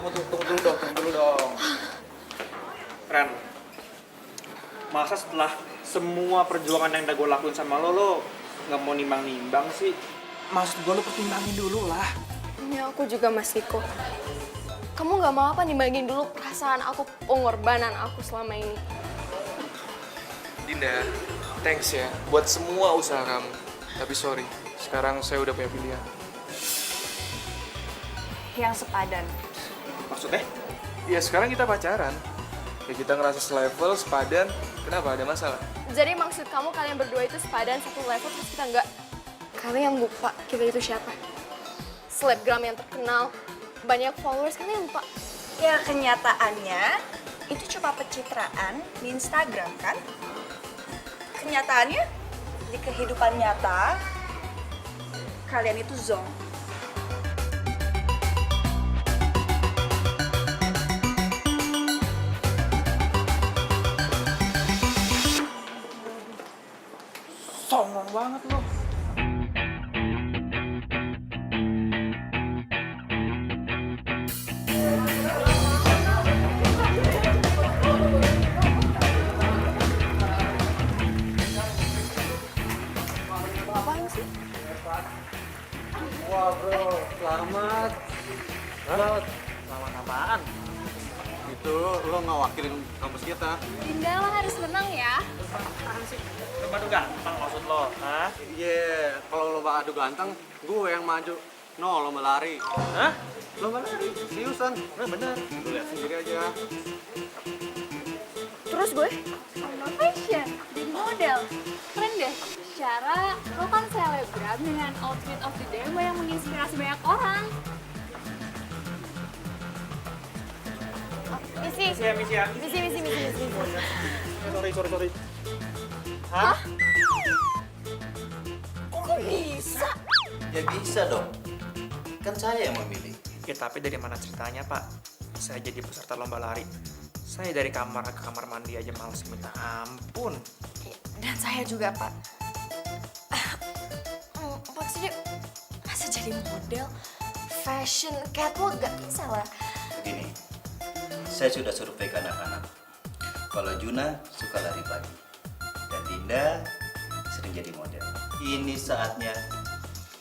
Tunggu dulu dong. Ren, masa setelah semua perjuangan yang udah gue lakuin sama lo nggak mau nimbang-nimbang sih? Maksud gue lo pertimbangin dulu lah. Ini aku juga Mas Niko. Kamu nggak mau apa nimbangin dulu perasaan aku, pengorbanan aku selama ini. Dinda, thanks ya buat semua usaha kamu. Tapi sorry, sekarang saya udah punya pilihan. Yang sepadan. Maksudnya? Ya sekarang kita pacaran. Ya kita ngerasa selevel, sepadan. Kenapa? Ada masalah? Jadi maksud kamu kalian berdua itu sepadan satu level terus kita enggak? Kalian lupa kita itu siapa? Selebgram yang terkenal, banyak followers, kalian lupa? Ya kenyataannya itu cuma pencitraan di Instagram kan? Kenyataannya di kehidupan nyata kalian itu zonk. Songong banget lo. Tuh, lo nggak wakilin kampus kita. Dinda lo harus menang ya. Lomba adu gampang maksud lo, hah? Iya, kalau lomba adu ganteng, gue yang maju. No, lomba lari. Hah? Lomba lari, seriusan. Bener. Lo lihat sendiri aja. Terus gue? Lomba fashion, jadi model. Keren deh. Secara lo kan selebgram dengan outfit of the day yang menginspirasi banyak orang. Misi. Misi ya. Sorry. Hah? Kok bisa? Ya bisa dong. Kan saya yang memilih. Ya tapi dari mana ceritanya, Pak? Saya jadi peserta lomba lari. Saya dari kamar ke kamar mandi aja males minta ampun. Dan saya juga, Pak. Maksudnya, masa jadi model? Fashion, catwalk gak bisa lah. Begini, saya sudah survei ke anak-anak. Kalau Juna suka lari pagi, dan Dinda sering jadi model. Ini saatnya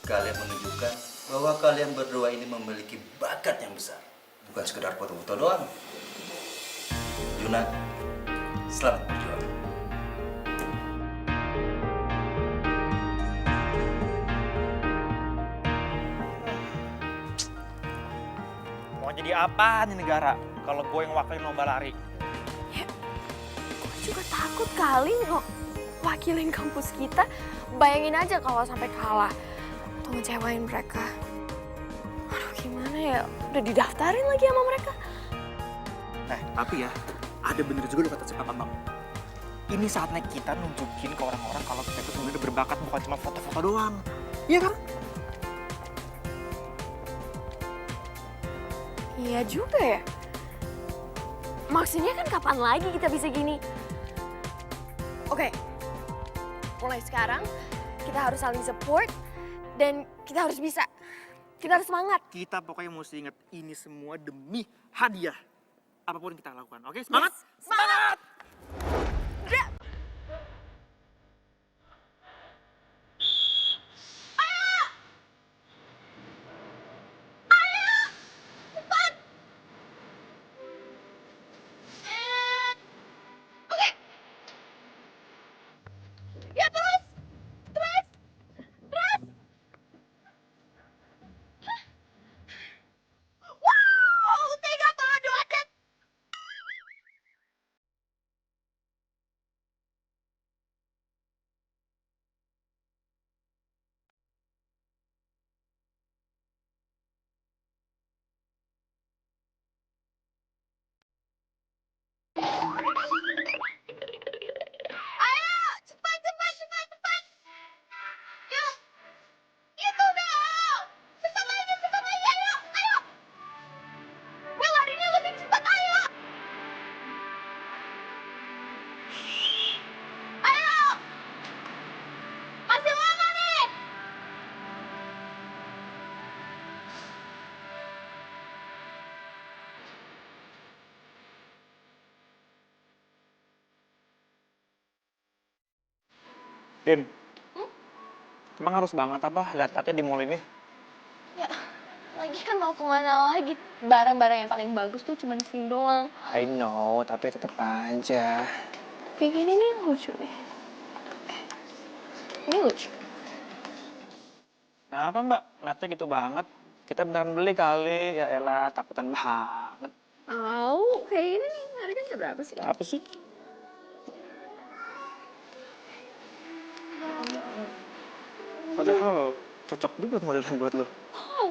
kalian menunjukkan bahwa kalian berdua ini memiliki bakat yang besar. Bukan sekedar foto-foto doang. Juna, selamat berjuang. Mau jadi apa nih negara kalau gue yang wakilin lomba lari? Gue juga takut kali wakilin kampus kita. Bayangin aja kalau sampai kalah atau ngecewain mereka. Aduh gimana ya, udah didaftarin lagi sama mereka. Tapi ya, ada bener juga lo kata si Papa Bang. Ini saatnya kita nunjukin ke orang-orang kalau kita itu sebenarnya berbakat, bukan cuma foto-foto doang. Iya kan? Iya juga ya. Maksudnya kan kapan lagi kita bisa gini? Oke, mulai sekarang kita harus saling support dan kita harus bisa. Kita harus semangat. Kita pokoknya mesti ingat ini semua demi hadiah. Apapun yang kita lakukan, oke? Semangat! Yes, semangat! Din, emang harus banget apa lihat-lihatnya di mall ini? Ya, lagi kan mau kemana lagi? Barang-barang yang paling bagus tuh cuma di sini doang. I know, tapi tetep aja. Kayak gini nih lucu nih. Ini lucu. Kenapa mbak? Lihatnya gitu banget. Kita beneran beli kali, ya elah takutan banget. Kayak ini nih, harganya berapa sih? Apa sih? Padahal cocok juga modelnya buat lo.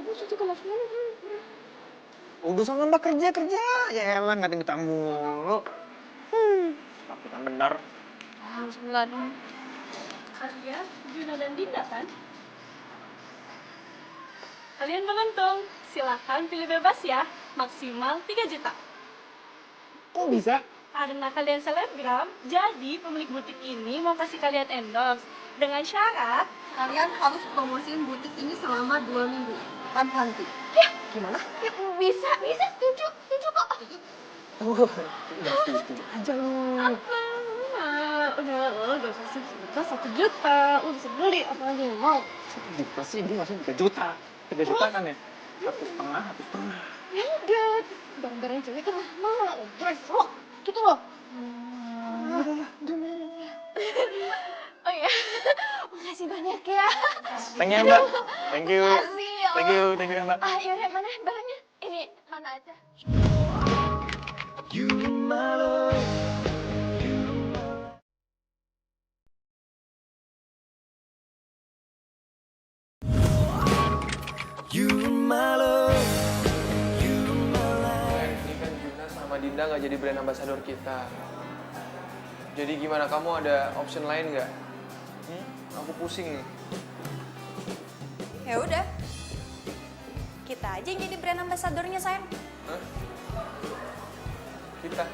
Gue cocok sama semua. Udah sama mbak kerja. Ya elah nggak minta mulu. Takutan bener. Sebentar. Kalian Juna dan Dinda kan? Kalian beruntung. Silakan pilih bebas ya. Maksimal 3 juta. Kok bisa? Karena kalian selebgram, jadi pemilik butik ini mau kasih kalian endorse. Dengan syarat, kalian harus promosiin butik ini selama 2 minggu. Tanpa henti. Ya, gimana? Ya, bisa, setuju kok. Udah setuju aja lo. Udah usah sejuta, 1 juta. Lu bisa beli apa lagi yang mau. 1 juta sih, dia maksudnya 3 juta. 3 juta kan ya? 1,5. Ya udah, barang-barang cewek kan mahal, brengsek gitu loh. Oh iya, makasih banyak ya. Thank you, Mbak. Thank you. Makasih ya. Thank you, Mbak. Ah, yaudah, mana barangnya? Ini, mana aja? Ini kan Juna sama Dinda nggak jadi brand ambassador kita. Jadi gimana, kamu ada option lain nggak? Aku pusing nih. Ya udah. Kita aja yang jadi brand ambassadornya, sayang. Hah? Kita?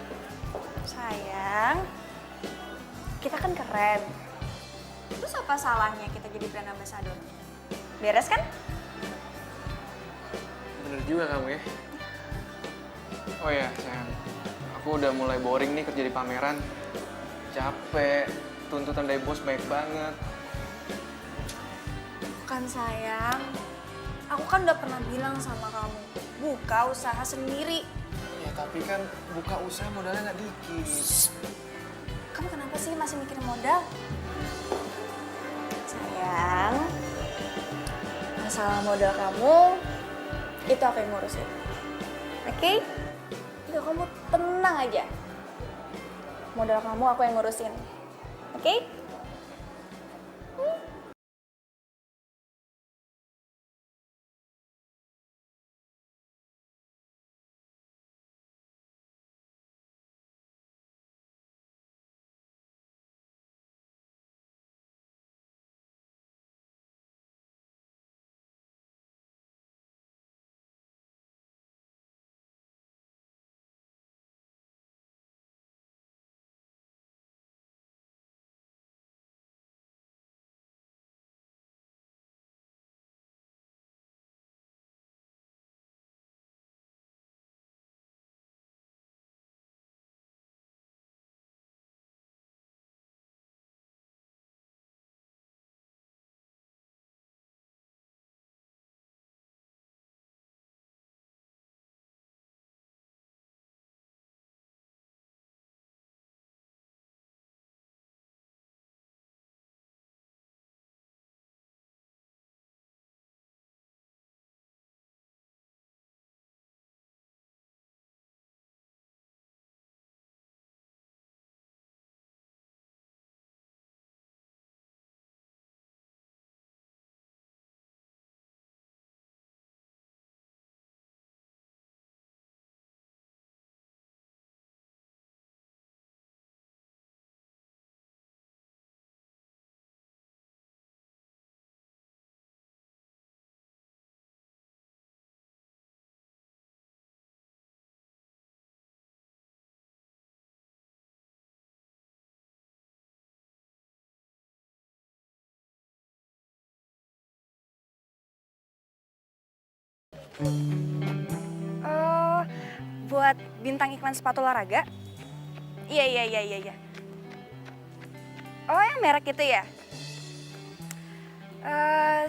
Sayang, kita kan keren. Terus apa salahnya kita jadi brand ambassador? Beres kan? Bener juga kamu ya. Oh ya, sayang. Aku udah mulai boring nih kerja di pameran. Capek, tuntutan dari bos baik banget. Bukan sayang, aku kan udah pernah bilang sama kamu, buka usaha sendiri. Ya tapi kan buka usaha modalnya nggak dikit. Kamu kenapa sih masih mikirin modal? Sayang, masalah modal kamu, itu aku yang ngurusin. Oke? Udah, kamu tenang aja. Modal kamu aku yang ngurusin. Oke? Buat bintang iklan sepatu olahraga? Iya. Oh, yang merek itu ya?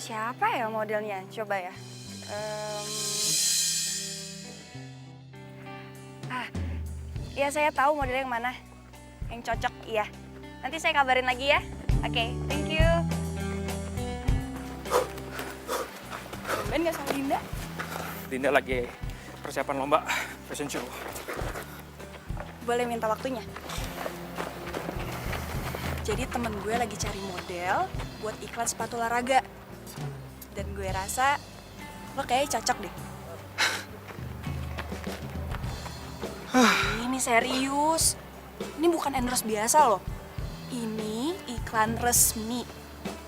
Siapa ya modelnya? Coba ya. Ya saya tahu modelnya yang mana. Yang cocok, iya. Nanti saya kabarin lagi ya. Oke, thank you. Ben nggak sama Dinda? Dinda lagi persiapan lomba fashion show. Boleh minta waktunya? Jadi temen gue lagi cari model buat iklan sepatu olahraga. Dan gue rasa lo kayaknya cocok deh. Ini serius. Ini bukan endorse biasa loh. Ini iklan resmi.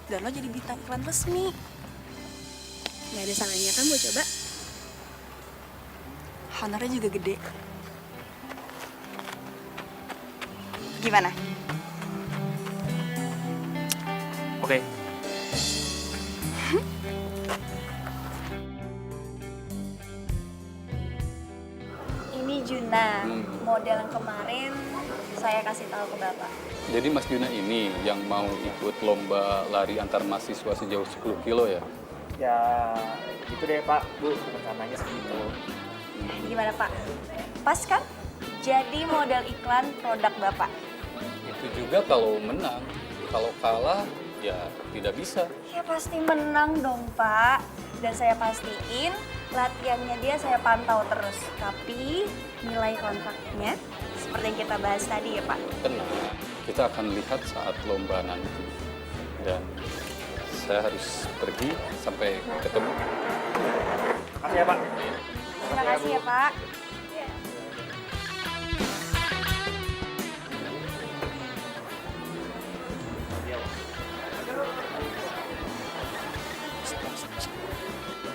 Dan lo jadi bintang iklan resmi. Gak ada salahnya kan gue coba? Honornya juga gede. Gimana? Oke. Ini Juna, model yang kemarin saya kasih tahu ke Bapak. Jadi Mas Juna ini yang mau ikut lomba lari antar mahasiswa sejauh 10 kilo ya? Ya, gitu deh Pak, Bu, rencananya segitu. Gimana Pak? Pas kan? Jadi model iklan produk Bapak. Itu juga kalau menang. Kalau kalah, ya tidak bisa. Ya pasti menang dong Pak. Dan saya pastiin latihannya dia saya pantau terus. Tapi nilai kontraknya seperti yang kita bahas tadi ya Pak. Tenang, kita akan lihat saat lomba nanti. Dan saya harus pergi sampai ketemu. Makasih ya Pak. Terima kasih ya Pak.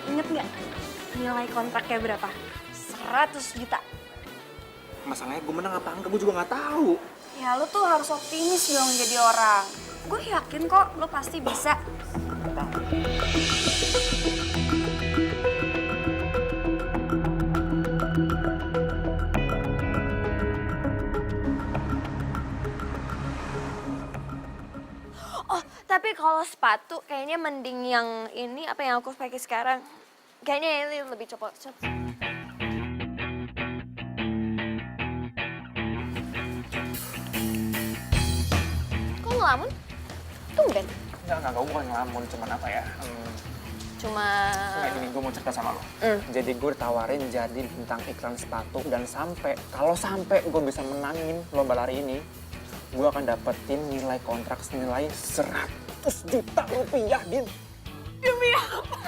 Ingat nggak nilai kontraknya berapa? 100 juta. Masalahnya gue menang apa enggak, gue juga nggak tahu. Ya lu tuh harus optimis dong jadi orang. Gue yakin kok lu pasti bisa. Oh, tapi kalau sepatu kayaknya mending yang ini apa yang aku pakai sekarang. Kayaknya ini lebih cepet. Kok ngelamun? Tumben. Enggak, gue bukan ngelamun, cuman apa ya? Cuma... Kayak gini, gue mau cerita sama lo. Jadi gue ditawarin jadi bintang iklan sepatu dan kalau sampai gue bisa menangin lomba lari ini, gue akan dapetin nilai kontrak senilai 100 juta rupiah, Din. Demi apa?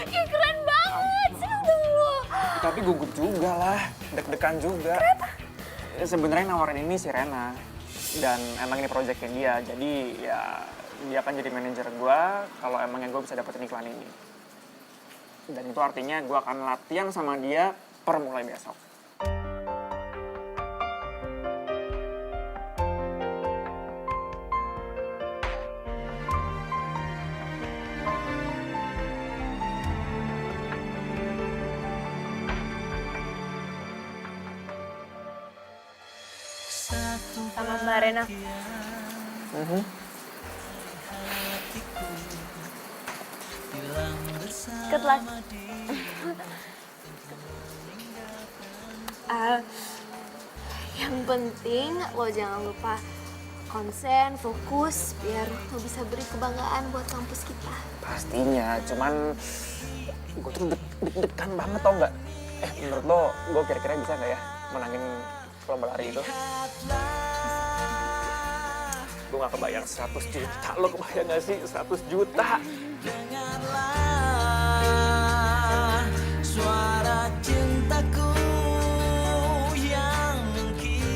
Ih, keren banget, seneng dong. Tapi gugup juga lah, deg-degan juga. Kenapa? Sebenarnya nawarin ini si Rena. Dan emang ini proyeknya dia, jadi ya dia akan jadi manajer gue kalau emangnya gue bisa dapetin iklan ini. Dan itu artinya gue akan latihan sama dia per mulai besok. Sama Mbak Rena. Good luck. Yang penting lo jangan lupa konsen, fokus, biar lo bisa beri kebanggaan buat kampus kita. Pastinya, cuman gue tuh deg-degan banget tau nggak? Menurut lo, gue kira-kira bisa nggak ya menangin lomba lari itu? Gue gak kebayang 100 juta, lo kebayang gak sih 100 juta? Dengarlah suara cintaku yang mungkin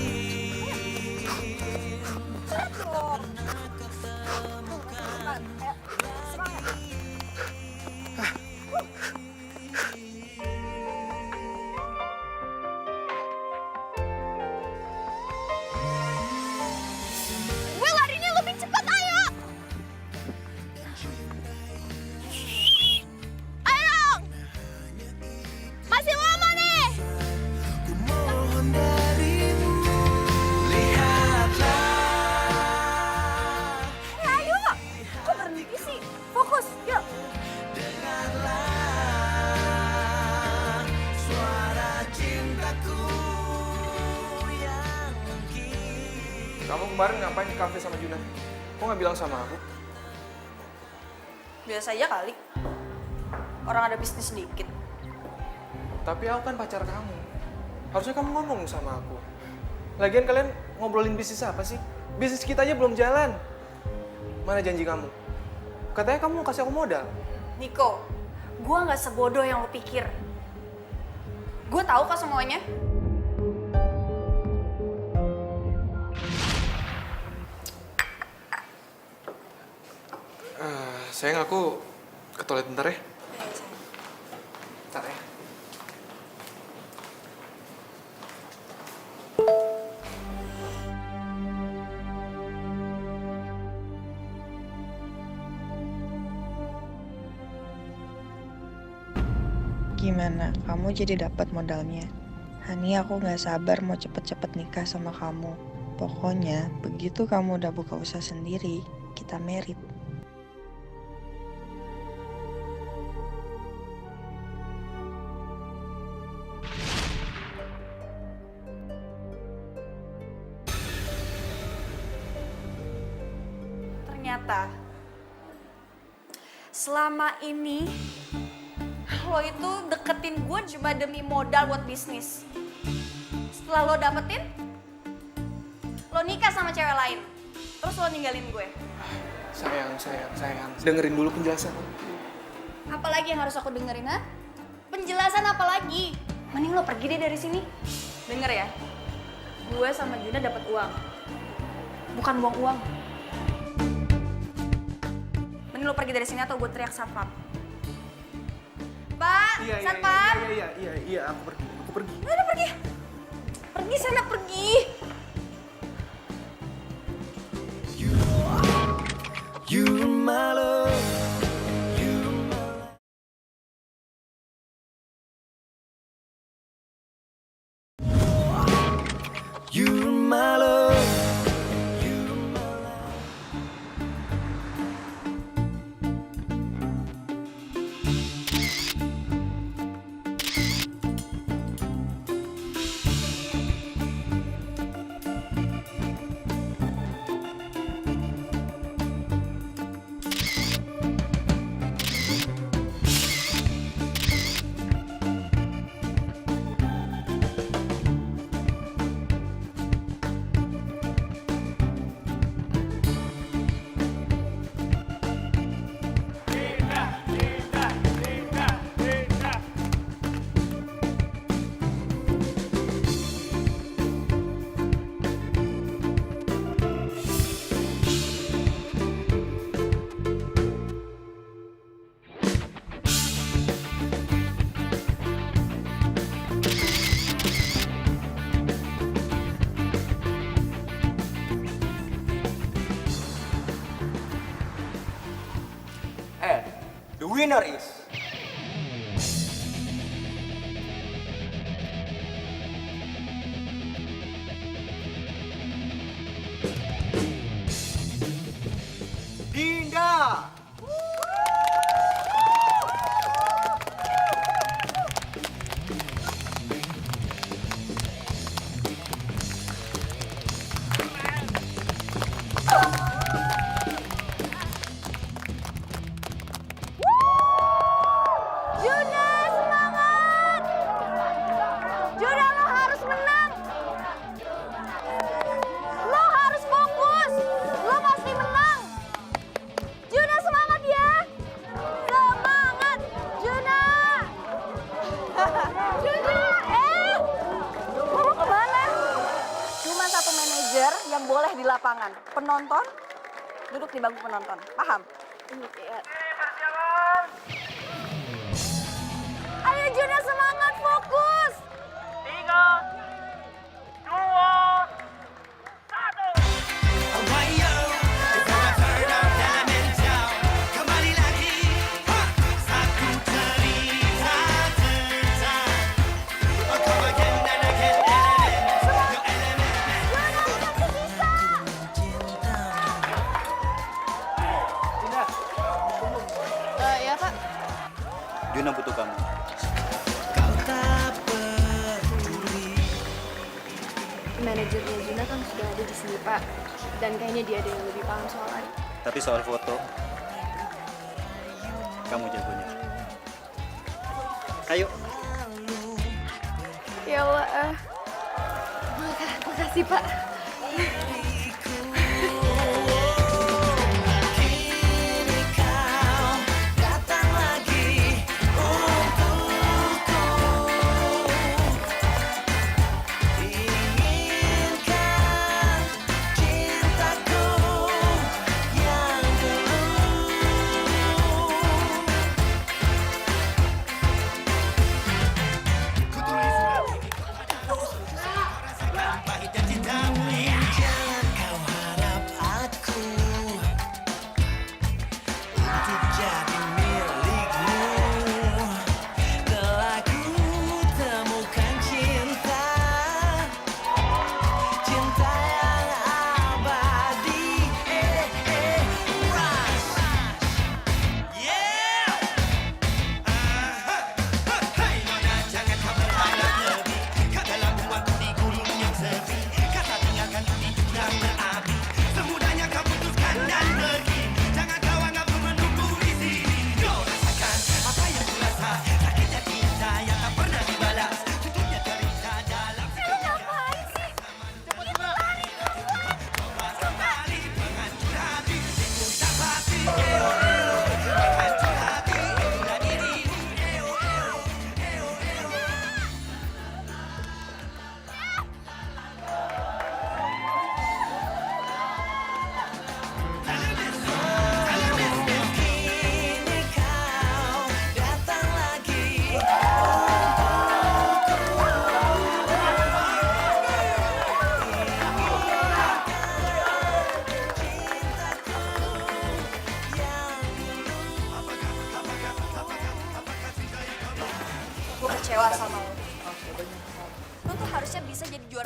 pernah ketemukan. Gue larinya lebih cepat, ayo! Ayo dong! Masih lama nih! Mohon darimu, lihatlah. Ayo! Kok berhenti sih? Fokus, yuk! Dengarlah suara cintaku yang mungkin. Kamu kemarin ngapain di kafe sama Juna? Kok nggak bilang sama aku? Biasa aja kali. Orang ada bisnis sedikit. Tapi aku kan pacar kamu. Harusnya kamu ngomong sama aku. Lagian kalian ngobrolin bisnis apa sih? Bisnis kita aja belum jalan. Mana janji kamu? Katanya kamu mau kasih aku modal. Niko, gue nggak sebodoh yang lo pikir. Gue tahu kok semuanya. Sayang, aku ke toilet bentar ya. Bentar ya. Gimana? Kamu jadi dapat modalnya? Hani, aku nggak sabar mau cepet-cepet nikah sama kamu. Pokoknya, begitu kamu udah buka usaha sendiri, kita merit. ternyata selama ini lo itu deketin gue cuma demi modal buat bisnis. Setelah lo dapetin, lo nikah sama cewek lain. Terus lo ninggalin gue. Sayang. Dengerin dulu penjelasan. Apalagi yang harus aku dengerin, ha? Penjelasan apa lagi? Mending lo pergi deh dari sini. Denger ya, gue sama Juna dapat uang. Bukan buang uang. Mending lo pergi dari sini atau gue teriak satpam. Pak, satpam. Iya, aku pergi. Udah pergi. Pergi sana, pergi. You my love. You my love. The winner is Dinda. Juna, semangat! Juna, lo harus menang! Lo harus fokus! Lo pasti menang! Juna, semangat ya! Semangat! Juna! Juna! Lo mau kemana? Cuma satu manajer yang boleh di lapangan. Penonton duduk di bangku penonton. Paham? Iya. Ayo Juna, semangat, fokus! 3, 2, 1. Ayo, kita turn up elemental. Kembali lagi, satu cerita tentang come again and again Ya Pak. Juna butuh kamu. Manajernya Juna kan sudah ada di sini Pak. Dan kayaknya dia ada yang lebih paham soalnya. Tapi soal foto, kamu jagonya. Ayo. Ya Allah. Makasih Pak. Jangan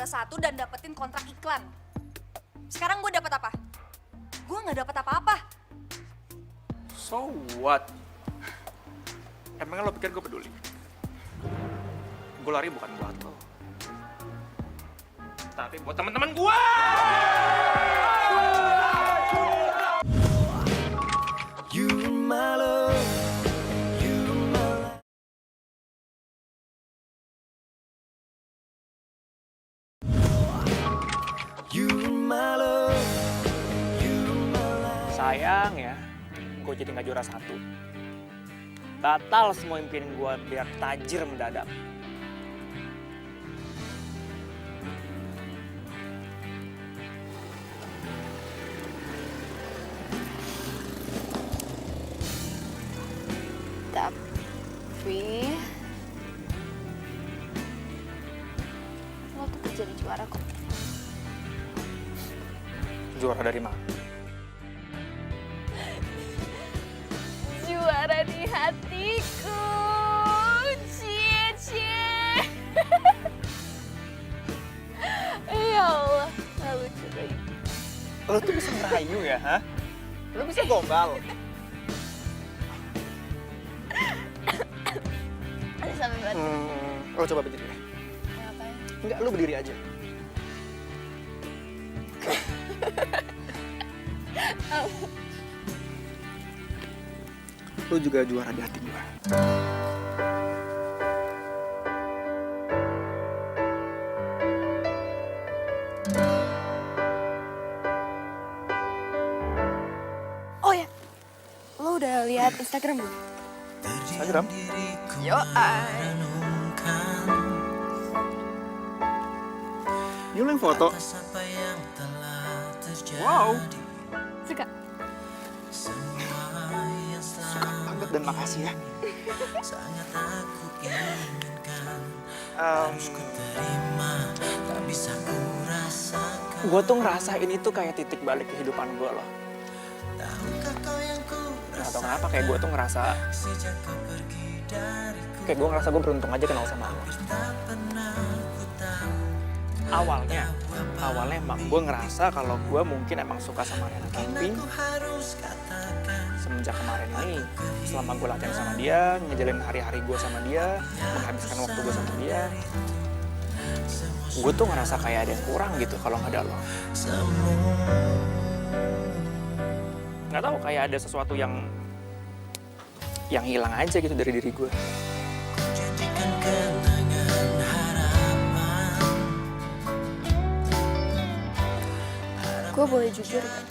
satu dan dapetin kontrak iklan. Sekarang gue dapet apa? Gue nggak dapet apa-apa. So what? Emangnya lo pikir gue peduli? Gue lari bukan buat lo, tapi buat teman-teman gue. You my love, you my life. You my love, you my life. Sayang ya, gue jadi nggak juara 1. Batal semua impian gue biar tajir mendadak. Tapi lo tetap jadi juara kok. Juara dari mana? Juara di hatiku. Cie cie. Ya Allah, nggak lucu lagi. Lo tuh bisa ngerayu ya, ha? Lo bisa gombal. Sampai batuk. Lo coba berdiri deh. Ngapain? Enggak, lo berdiri aja. Lo juga juara di hati gue. Oh ya, lo udah lihat Instagram belum? Instagram? Yo, Ini lo yang foto? Wow. Suka? Suka banget dan makasih ya. Gue tuh ngerasain itu kayak titik balik kehidupan gue loh. Gak tau kenapa kayak gue tuh ngerasa gue beruntung aja kenal sama lo. Awalnya emang gue ngerasa kalau gue mungkin emang suka sama Rena, tapi semenjak kemarin ini, selama gue latihan sama dia, ngejalin hari-hari gue sama dia, menghabiskan waktu gue sama dia, gue tuh ngerasa kayak ada yang kurang gitu kalau nggak ada lo. Nggak tahu, kayak ada sesuatu yang hilang aja gitu dari diri gue. Gue boleh jujur gak?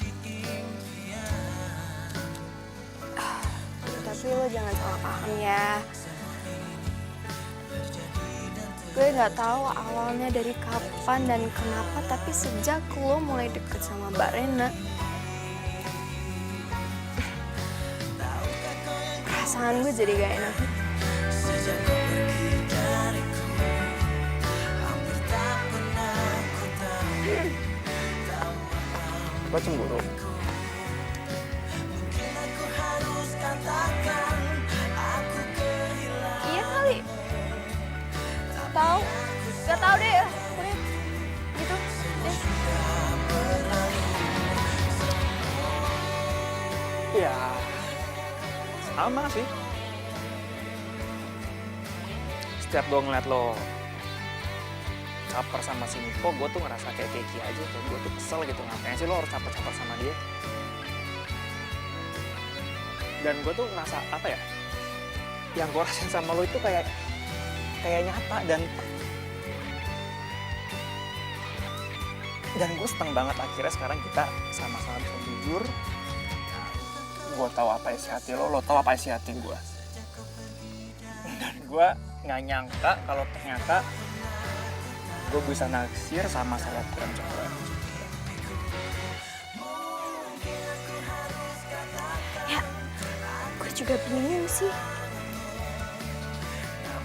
Tapi lo jangan salah paham ya. Gue gak tahu awalnya dari kapan dan kenapa, tapi sejak lo mulai deket sama Mbak Rena, perasaan gue jadi gak enak. Lo cemburu? Iya kali. Gak tau deh. Kulit. Gitu deh. Iya, sama sih. Setiap gue ngeliat lo caper sama si Niko, gue tuh ngerasa kayak keki aja. Kayak gue tuh kesel gitu, ngapain sih lo harus caper-caper sama dia. Dan gue tuh ngerasa, apa ya, yang gue rasain sama lo itu kayak nyata. Dan gue seneng banget akhirnya sekarang kita sama-sama bisa jujur. Gue tahu apa isi hati lo tahu apa isi hati gue. Dan gue nggak nyangka kalau ternyata gue bisa naksir sama selebgram cewek. Ya, gue juga bingung sih.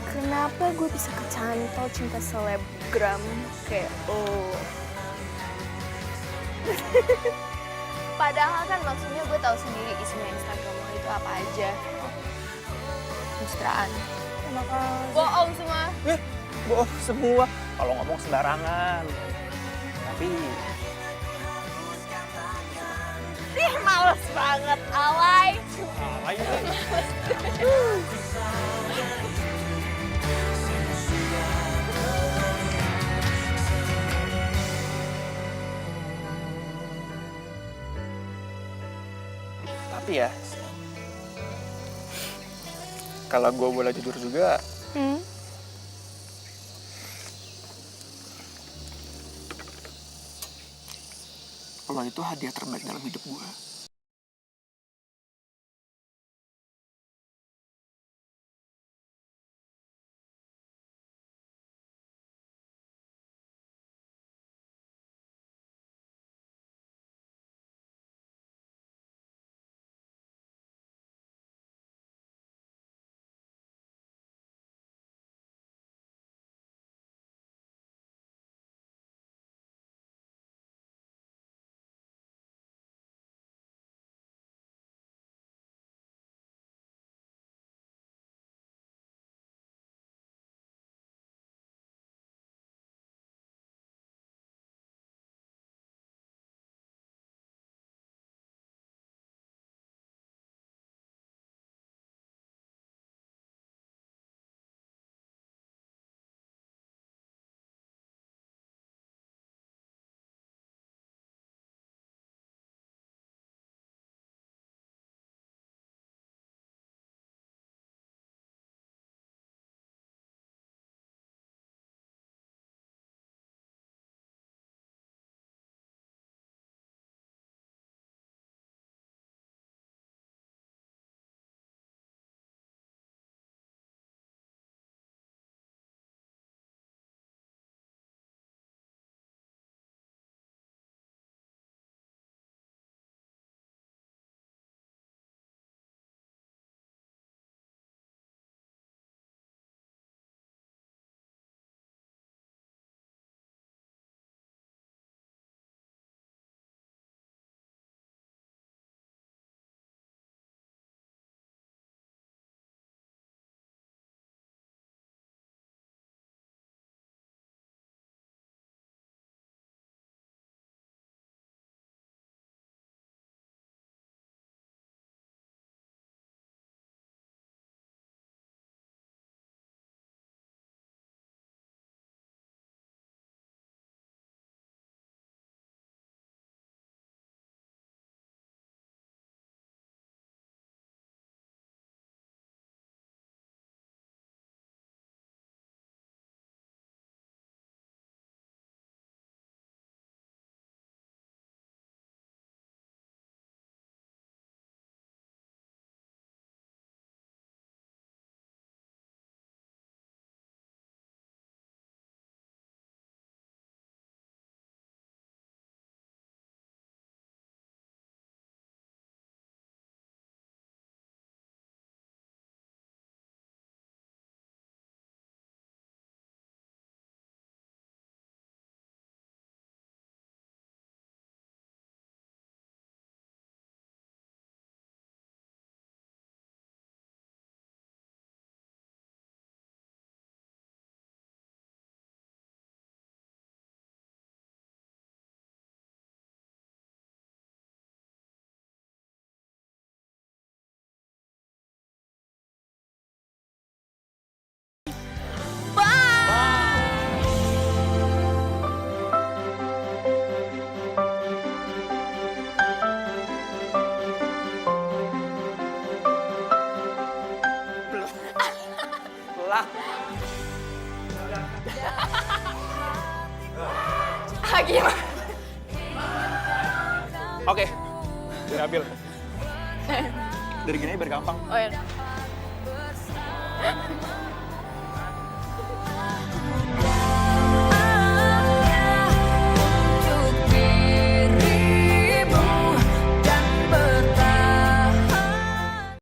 Kenapa gue bisa kecantol cinta selebgram kayak lo? Padahal kan maksudnya gue tahu sendiri isinya Instagram lo itu apa aja. Mesraan. Makasih. Bohong semua. Bohong semua. kalau ngomong sembarangan. Tapi Ih, males banget, alay. Tapi ya, kalau gue boleh jujur juga, lo itu hadiah terbaik dalam hidup gue. lah. Gimana? Oke, gue ambil. Dari gini biar gampang. Oh ya.